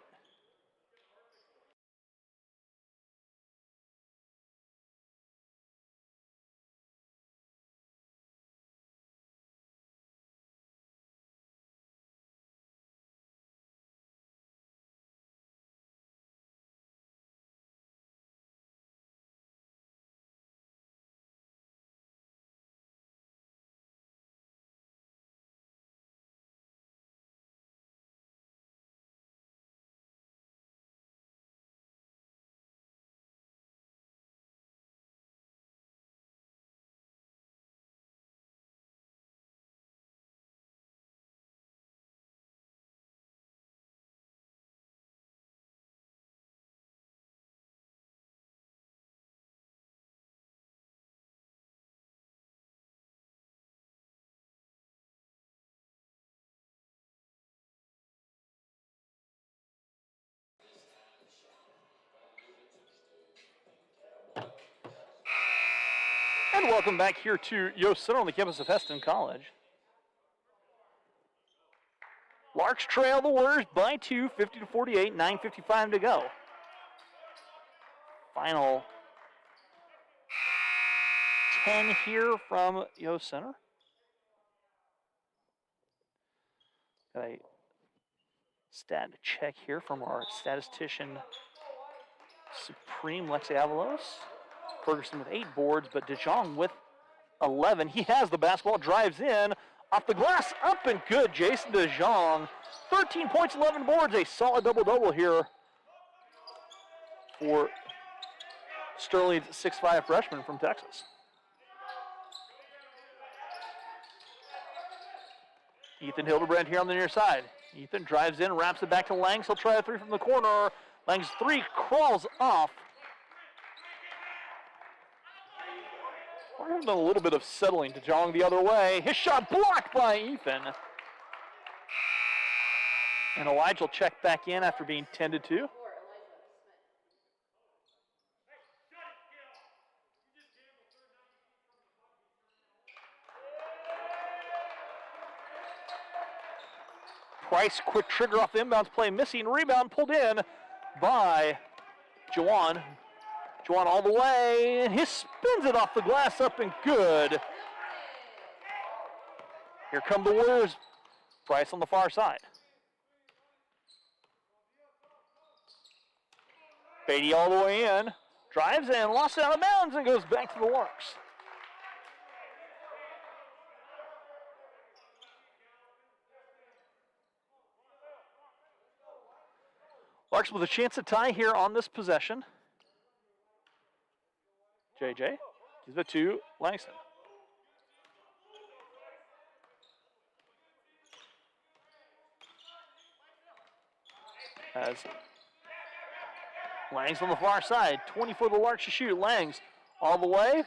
And welcome back here to Yost Center on the campus of Hesston College. Larks trail the Warriors by 2, 50-48, 9:55 to go. Final 10 here from Yost Center. Got a stat check here from our statistician Supreme Lexi Avalos. Ferguson with 8 boards, but DeJong with 11. He has the basketball, drives in, off the glass, up and good. Jason DeJong, 13 points, 11 boards, a solid double-double here for Sterling's 6'5" freshman from Texas. Ethan Hildebrand here on the near side. Ethan drives in, wraps it back to Langs. He'll try a three from the corner. Langs' three crawls off. We're having a little bit of settling. DeJong the other way. His shot blocked by Ethan. And Elijah will check back in after being tended to. Price, quick trigger off the inbounds play, missing. Rebound pulled in by Juwan. Juwan all the way, and he spins it off the glass, up and good. Here come the Warriors. Price on the far side. Beatty all the way in, drives in, lost it out of bounds, and goes back to the Larks. Larks with a chance to tie here on this possession. JJ gives it to Langston. As Langs on the far side, 20 for the Larks to shoot. Langs all the way,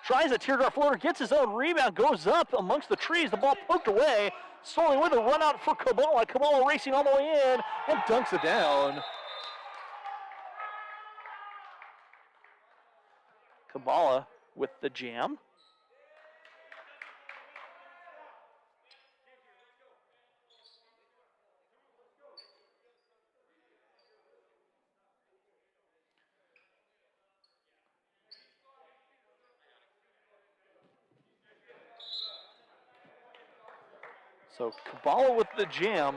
tries a teardrop floater, gets his own rebound, goes up amongst the trees. The ball poked away. Sterling with a run out for Kabala. Kabala racing all the way in and dunks it down. Kabala with the jam. So Kabala with the jam.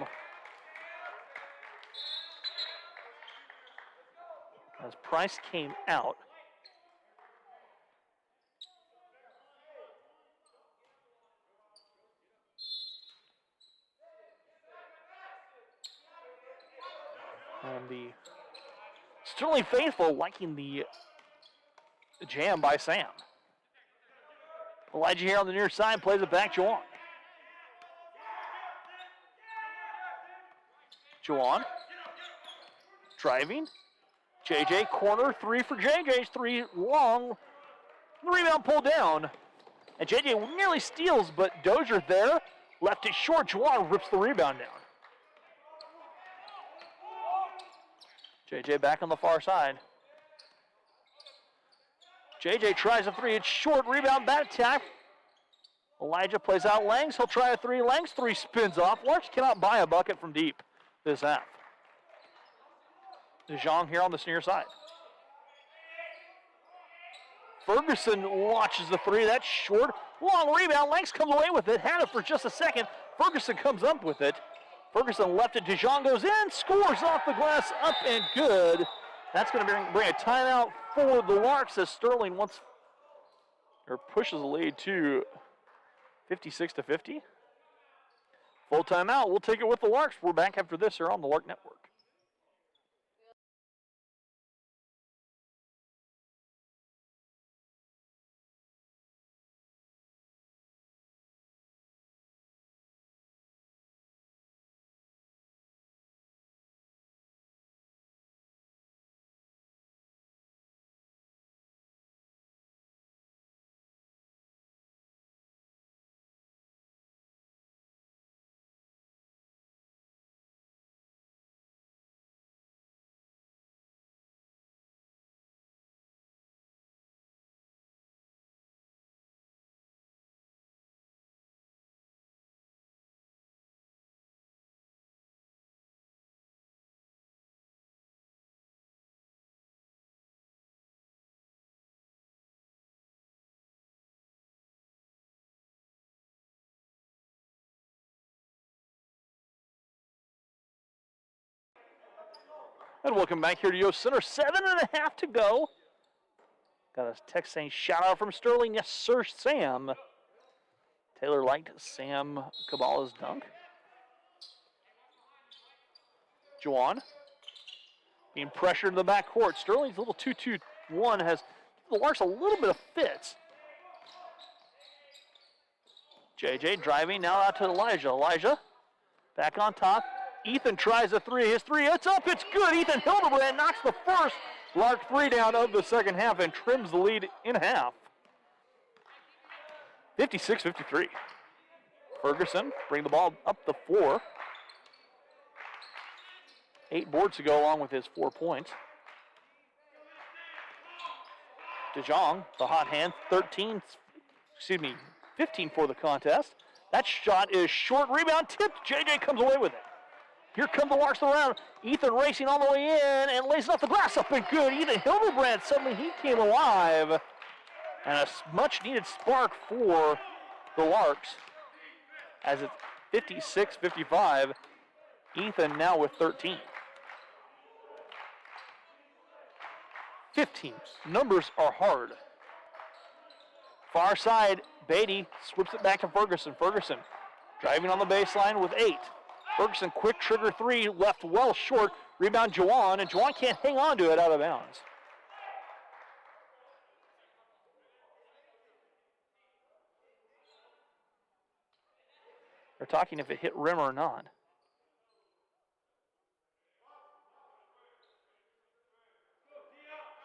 As Price came out. And the Sterling faithful liking the jam by Sam. Elijah here on the near side, plays it back, Juwan. Juwan driving. JJ corner, three for JJ's, three long. The rebound pulled down. And JJ nearly steals, but Dozier there left it short. Juwan rips the rebound down. JJ back on the far side. JJ tries a three, it's short, rebound, bad attack. Elijah plays out Langs, he'll try a three. Langs' three spins off. Larks cannot buy a bucket from deep this half. DeJong here on the near side. Ferguson launches the three, that's short. Long rebound, Langs comes away with it, had it for just a second. Ferguson comes up with it. Ferguson left it, DeJong goes in, scores off the glass, up and good. That's going to bring a timeout for the Larks as Sterling pushes the lead to 56-50. Full timeout, we'll take it with the Larks. We're back after this here on the Lark Network. And welcome back here to Yost Center. 7.5 to go. Got a text saying, shout out from Sterling. Yes, sir, Sam. Taylor liked Sam Kabala's dunk. Juwan being pressured in the backcourt. Sterling's little 2-2-1 has the Larks a little bit of fits. JJ driving now out to Elijah. Elijah back on top. Ethan tries a three. His three, it's up, it's good. Ethan Hildebrand knocks the first Lark three down of the second half and trims the lead in half. 56-53. Ferguson bring the ball up the floor. 8 boards to go along with his 4 points. DeJong, the hot hand, 15 for the contest. That shot is short, rebound tipped. JJ comes away with it. Here come the Larks around. Ethan racing all the way in and lays it off the glass up and good. Ethan Hildebrand, suddenly he came alive. And a much needed spark for the Larks as it's 56-55. Ethan now with 13. 15. Numbers are hard. Far side, Beatty slips it back to Ferguson. Ferguson driving on the baseline with 8. Ferguson, quick trigger three, left well short. Rebound Juwan, and Juwan can't hang on to it out of bounds. They're talking if it hit rim or not.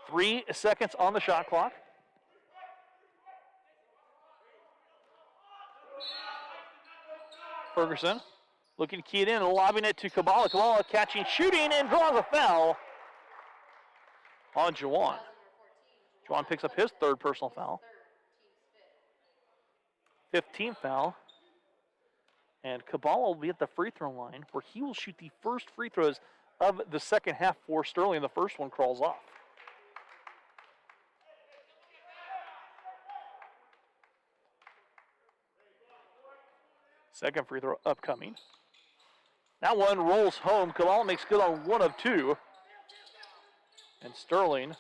Three seconds on the shot clock. Ferguson looking to key it in and lobbing it to Kabbalah. Kabbalah catching, shooting, and draws a foul on Juwan. Juwan picks up his 3rd personal foul. 15th foul. And Kabbalah will be at the free throw line where he will shoot the first free throws of the second half for Sterling. The first one crawls off. Second free throw upcoming. That one rolls home. Kabbalah makes good on 1 of 2. And Sterling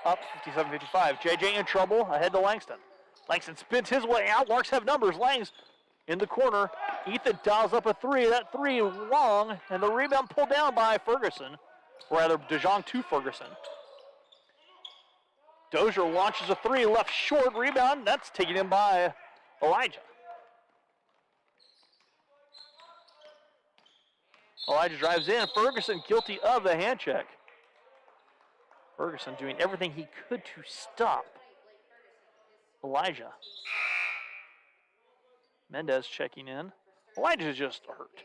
up 57-55. JJ in trouble ahead to Langston. Langston spins his way out. Larks have numbers. Langs in the corner. Ethan dials up a 3. That 3 long. And the rebound pulled down by Ferguson. Or rather, DeJong to Ferguson. Dozier launches a 3. Left short. Rebound. That's taken in by Elijah. Elijah drives in. Ferguson guilty of the hand check. Ferguson doing everything he could to stop Elijah. Mendez checking in. Elijah's just hurt.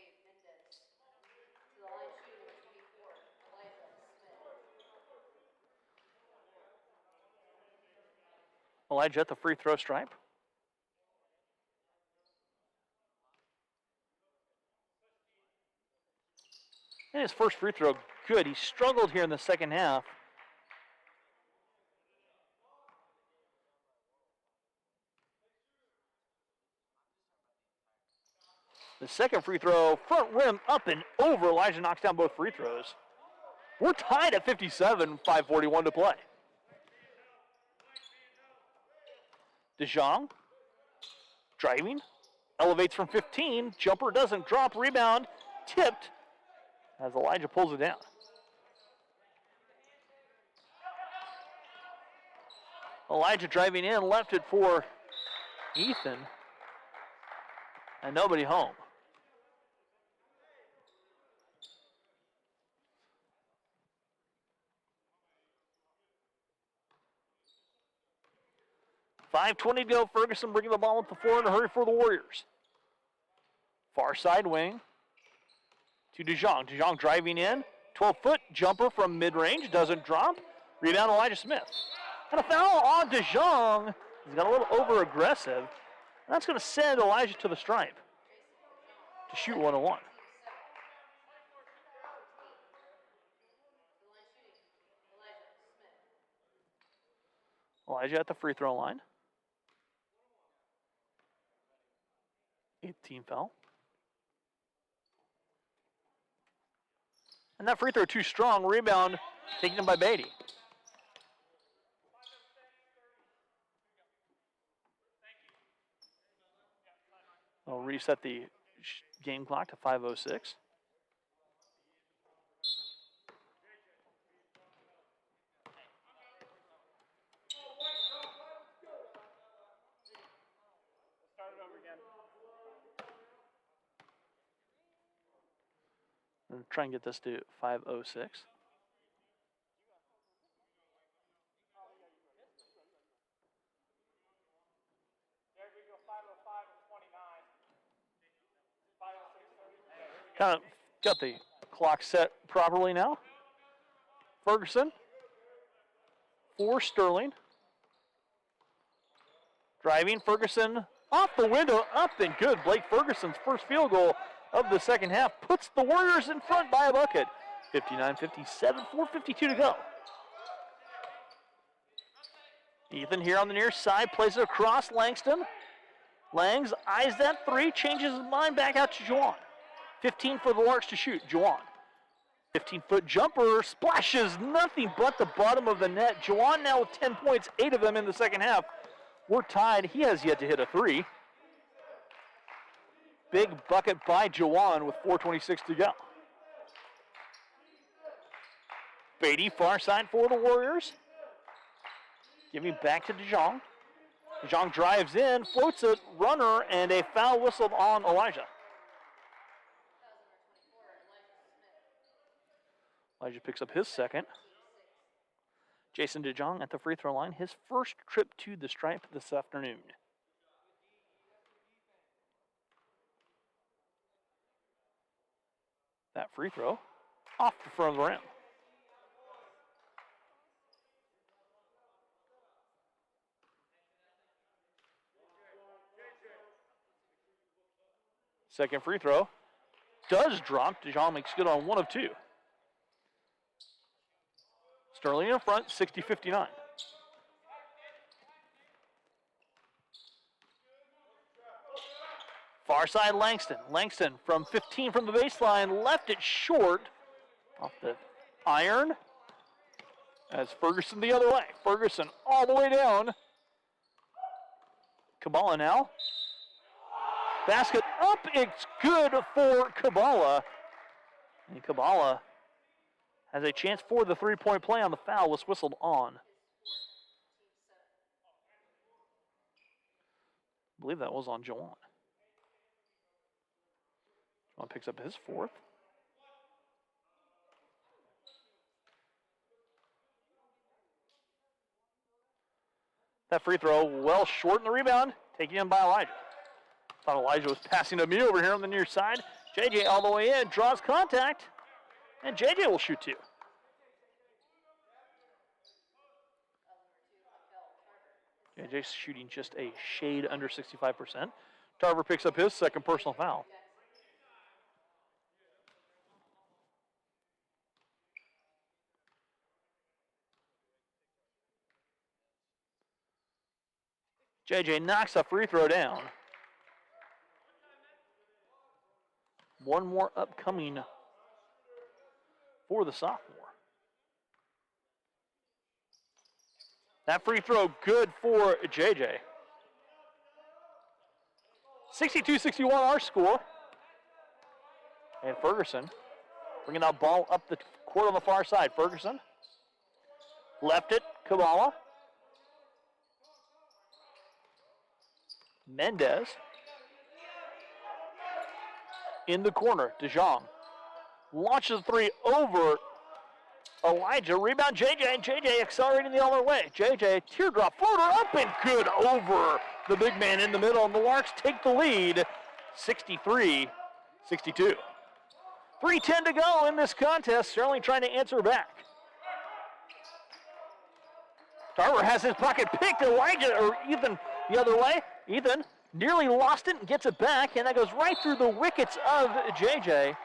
Elijah at the free throw stripe. And his first free throw, good. He struggled here in the second half. The second free throw, front rim up and over. Elijah knocks down both free throws. We're tied at 57, 5:41 to play. DeJong driving, elevates from 15. Jumper doesn't drop, rebound, tipped as Elijah pulls it down. Elijah driving in, left it for Ethan, and nobody home. .5:20 to go. Ferguson bringing the ball up the floor in a hurry for the Warriors. Far side wing to DeJong. DeJong driving in. 12-foot jumper from mid-range. Doesn't drop. Rebound Elijah Smith. And a foul on DeJong. He's got a little over-aggressive. And that's going to send Elijah to the stripe to shoot 1-on-1. Elijah at the free throw line. 18 foul. And that free throw too strong. Rebound taken by Beatty. I'll reset the game clock to 5:06. We'll try and get this to 5:06. Kind of got the clock set properly now. Ferguson for Sterling. Driving, Ferguson off the window, up and good. Blake Ferguson's first field goal of the second half puts the Warriors in front by a bucket. 59-57, 4:52 to go. Ethan here on the near side, plays it across Langston. Langs eyes that three, changes his mind back out to Juwan. 15 for the Larks to shoot, Juwan. 15-foot jumper, splashes nothing but the bottom of the net. Juwan now with 10 points, 8 of them in the second half. We're tied, he has yet to hit a three. Big bucket by Juwan with 4:26 to go. Beatty, far side for the Warriors. Giving back to DeJong. DeJong drives in, floats a runner, and a foul whistled on Elijah. Elijah picks up his second. Jason DeJong at the free throw line, his first trip to the stripe this afternoon. That free throw off the front of the rim. Second free throw does drop. DeJong makes good on 1 of 2. Sterling in front, 60-59. Far side Langston. Langston from 15 from the baseline, left it short off the iron. As Ferguson the other way. Ferguson all the way down. Kabbalah now. Basket up, it's good for Kabbalah. And Kabbalah has a chance for the three-point play on the foul, was whistled on. I believe that was on Juwan. Juwan picks up his fourth. That free throw well short in the rebound, taken in by Elijah. Thought Elijah was passing to me over here on the near side. JJ all the way in, draws contact, and JJ will shoot 2. JJ's shooting just a shade under 65%. Tarver picks up his second personal foul. JJ knocks a free throw down. One more upcoming for the sophomore. That free throw good for JJ. 62-61 our score. And Ferguson bringing that ball up the court on the far side. Ferguson left it, Kabbalah. Mendez in the corner, DeJong launches the three over Elijah. Rebound JJ. JJ accelerating the other way. JJ teardrop floater up and good over the big man in the middle. And the Larks take the lead, 63-62. 3:10 to go in this contest. Sterling trying to answer back. Tarver has his pocket picked. Elijah or Ethan the other way. Ethan nearly lost it and gets it back, and that goes right through the wickets of JJ.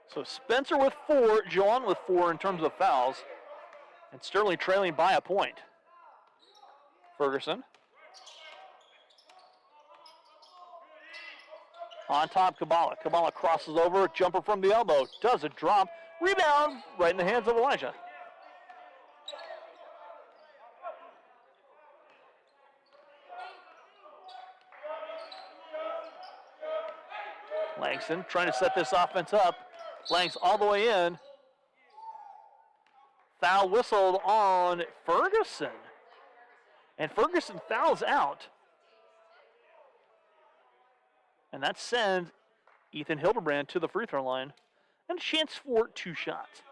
So Spencer with 4, John with 4 in terms of fouls, and Sterling trailing by a point. Ferguson. On top, Kabbalah. Kabbalah crosses over, jumper from the elbow, does a drop, rebound right in the hands of Elijah. Langston trying to set this offense up. Langs all the way in. Foul whistled on Ferguson. And Ferguson fouls out. And that sends Ethan Hildebrand to the free throw line. And a chance for 2 shots.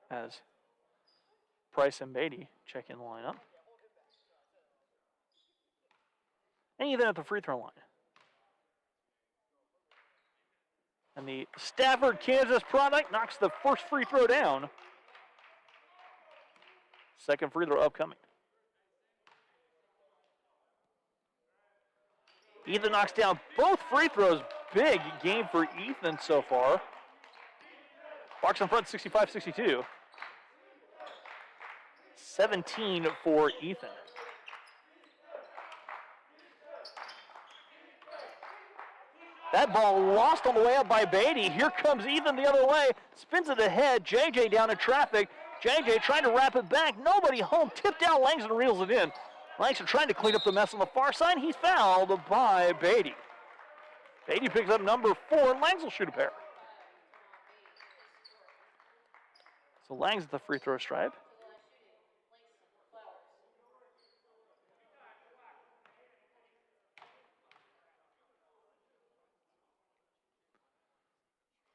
As Price and Beatty check in the lineup. And Ethan at the free throw line. And the Stafford, Kansas product knocks the first free throw down. Second free throw upcoming. Ethan knocks down both free throws. Big game for Ethan so far. Bucks in front 65-62. 17 for Ethan. That ball lost on the way up by Beatty. Here comes Ethan the other way. Spins it ahead. JJ down in traffic. JJ trying to wrap it back. Nobody home. Tipped out. Langston reels it in. Langston trying to clean up the mess on the far side. He's fouled by Beatty. Beatty picks up number 4. Langs will shoot a pair. So Langs at the free throw stripe.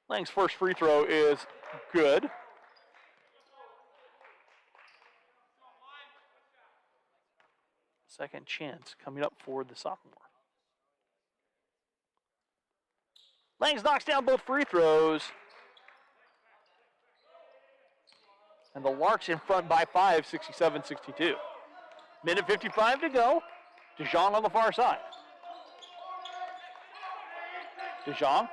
Lang's first free throw is good. Second chance coming up for the sophomore. Langs knocks down both free throws. And the Larks in front by 5, 67-62. Minute 55 to go. DeJong on the far side. DeJong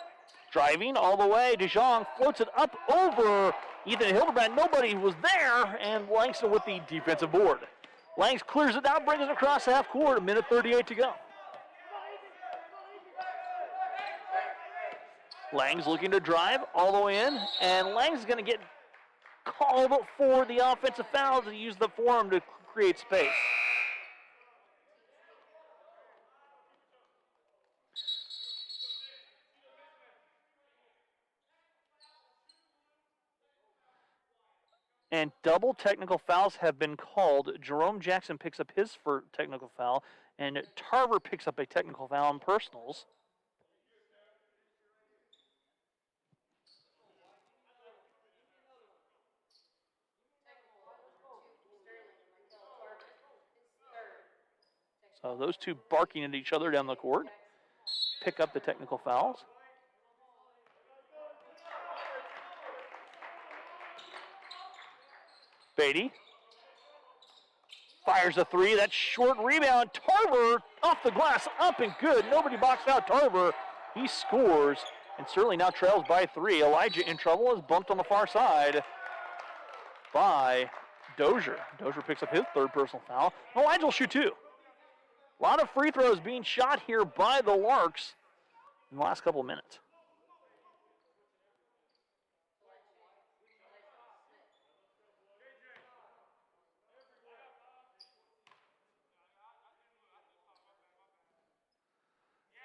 driving all the way. DeJong floats it up over Ethan Hildebrand. Nobody was there, and Langston with the defensive board. Langs clears it out, brings it across half court. A minute 38 to go. Langs looking to drive all the way in, and Langs is going to get called for the offensive foul to use the forearm to create space. And double technical fouls have been called. Jerome Jackson picks up his first technical foul, and Tarver picks up a technical foul on personals. So those two barking at each other down the court. Pick up the technical fouls. Beatty fires a 3. That's short rebound. Tarver off the glass, up and good. Nobody boxed out Tarver. He scores and certainly now trails by 3. Elijah in trouble, is bumped on the far side by Dozier. Dozier picks up his third personal foul. Elijah will shoot 2. A lot of free throws being shot here by the Larks in the last couple of minutes.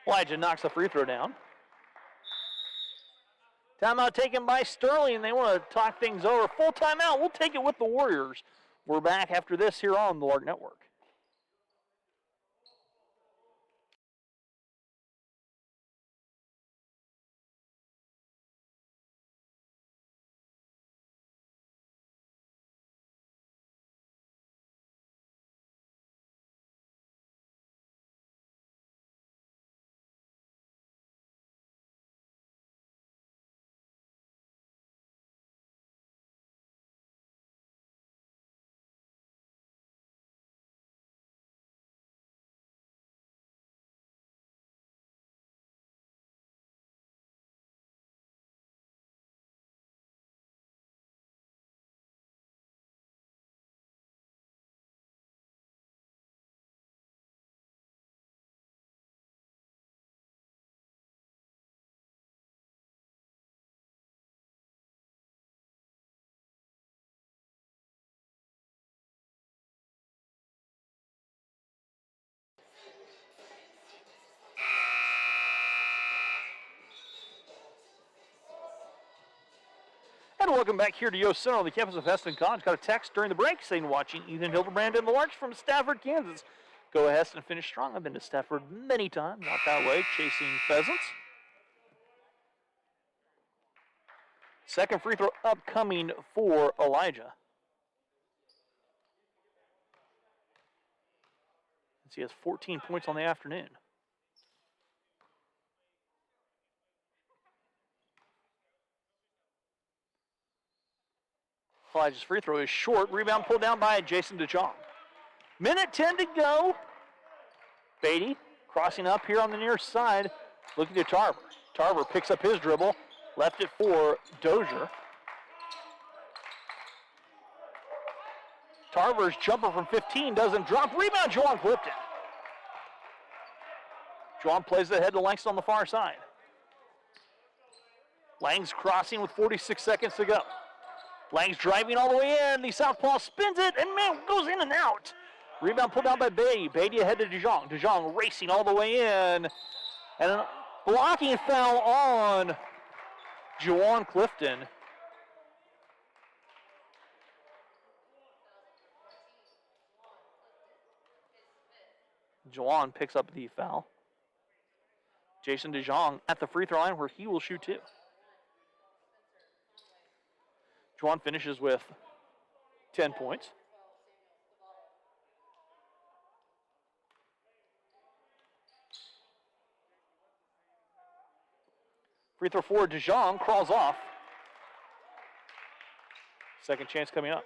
Elijah knocks the free throw down. Timeout taken by Sterling. They want to talk things over. Full timeout. We'll take it with the Warriors. We're back after this here on the Lark Network. And welcome back here to Yost Center on the campus of Hesston College. Got a text during the break saying watching Ethan Hildebrand and the Larks from Stafford, Kansas. Go Hesston and finish strong. I've been to Stafford many times, not that way, chasing pheasants. Second free throw upcoming for Elijah. He has 14 points on the afternoon. Elijah's free throw is short. Rebound pulled down by Jason DeJong. Minute 10 to go. Beatty crossing up here on the near side. Looking to Tarver. Tarver picks up his dribble. Left it for Dozier. Tarver's jumper from 15 doesn't drop. Rebound, Juwan Clifton. Juwan plays it ahead to Langston on the far side. Lang's crossing with 46 seconds to go. Lang's driving all the way in. The southpaw spins it, and man, goes in and out. Rebound pulled down by Beatty. Beatty ahead to DeJong. DeJong racing all the way in. And a blocking foul on Juwan Clifton. Juwan picks up the foul. Jason DeJong at the free throw line where he will shoot two. Juwan finishes with 10 points. Free throw for DeJong, crawls off. Second chance coming up.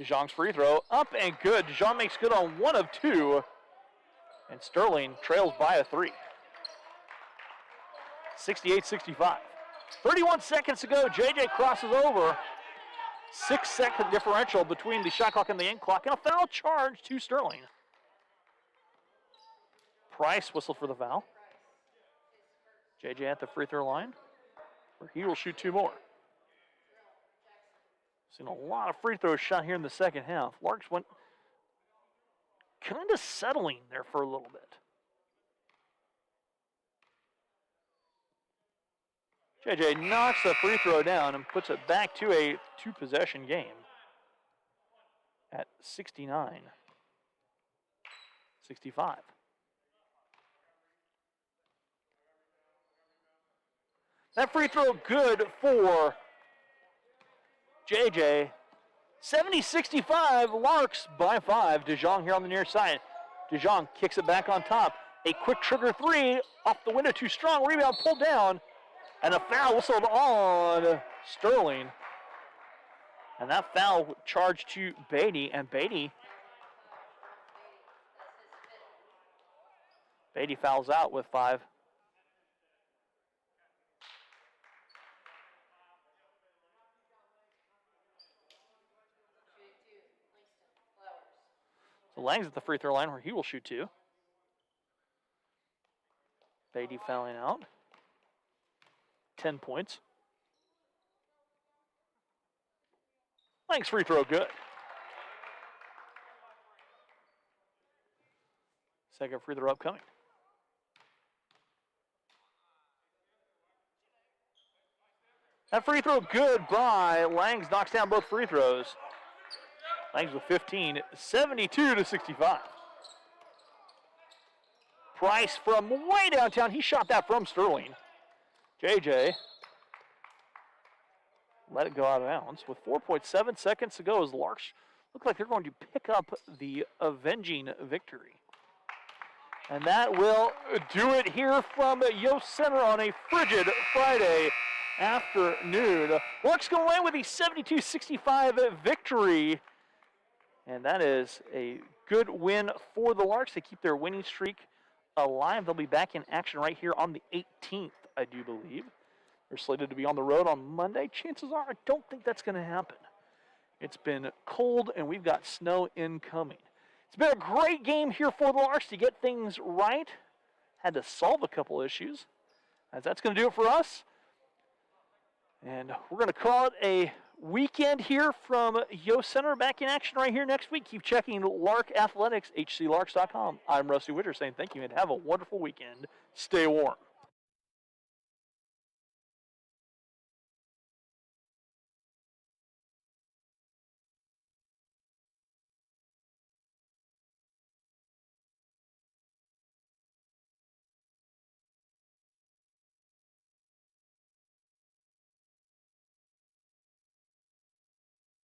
DeJong's free throw up and good. DeJong makes good on one of two. And Sterling trails by a three. 68-65. 31 seconds to go. JJ crosses over. 6-second differential between the shot clock and the end clock. And a foul charge to Sterling. Price whistled for the foul. JJ at the free throw line, where he will shoot two more. Seen a lot of free throws shot here in the second half. Larks went kind of settling there for a little bit. JJ knocks the free throw down and puts it back to a two-possession game at 69-65. That free throw good for JJ. 70-65, Larks by 5. DeJong here on the near side. DeJong kicks it back on top. A quick trigger three off the window, too strong. Rebound pulled down. And a foul whistled on Sterling. And that foul charged to Beatty. And Beatty fouls out with 5. So Lang's at the free throw line where he will shoot two. Beatty fouling out. 10 points. Lang's free throw good. Second free throw upcoming. That free throw good by Langs. Knocks down both free throws. Langs with 15, 72-65. Price from way downtown. He shot that from Sterling. JJ let it go out of bounds with 4.7 seconds to go as the Larks look like they're going to pick up the avenging victory. And that will do it here from Yost Center on a frigid Friday afternoon. Larks go away with a 72-65 victory. And that is a good win for the Larks. They keep their winning streak alive. They'll be back in action right here on the 18th, I do believe. They're slated to be on the road on Monday. Chances are I don't think that's going to happen. It's been cold and we've got snow incoming. It's been a great game here for the Larks to get things right. Had to solve a couple issues. As that's going to do it for us. And we're going to call it a weekend here from Yo Center. Back in action right here next week. Keep checking Lark Athletics, hclarks.com. I'm Rusty Witter saying thank you and have a wonderful weekend. Stay warm.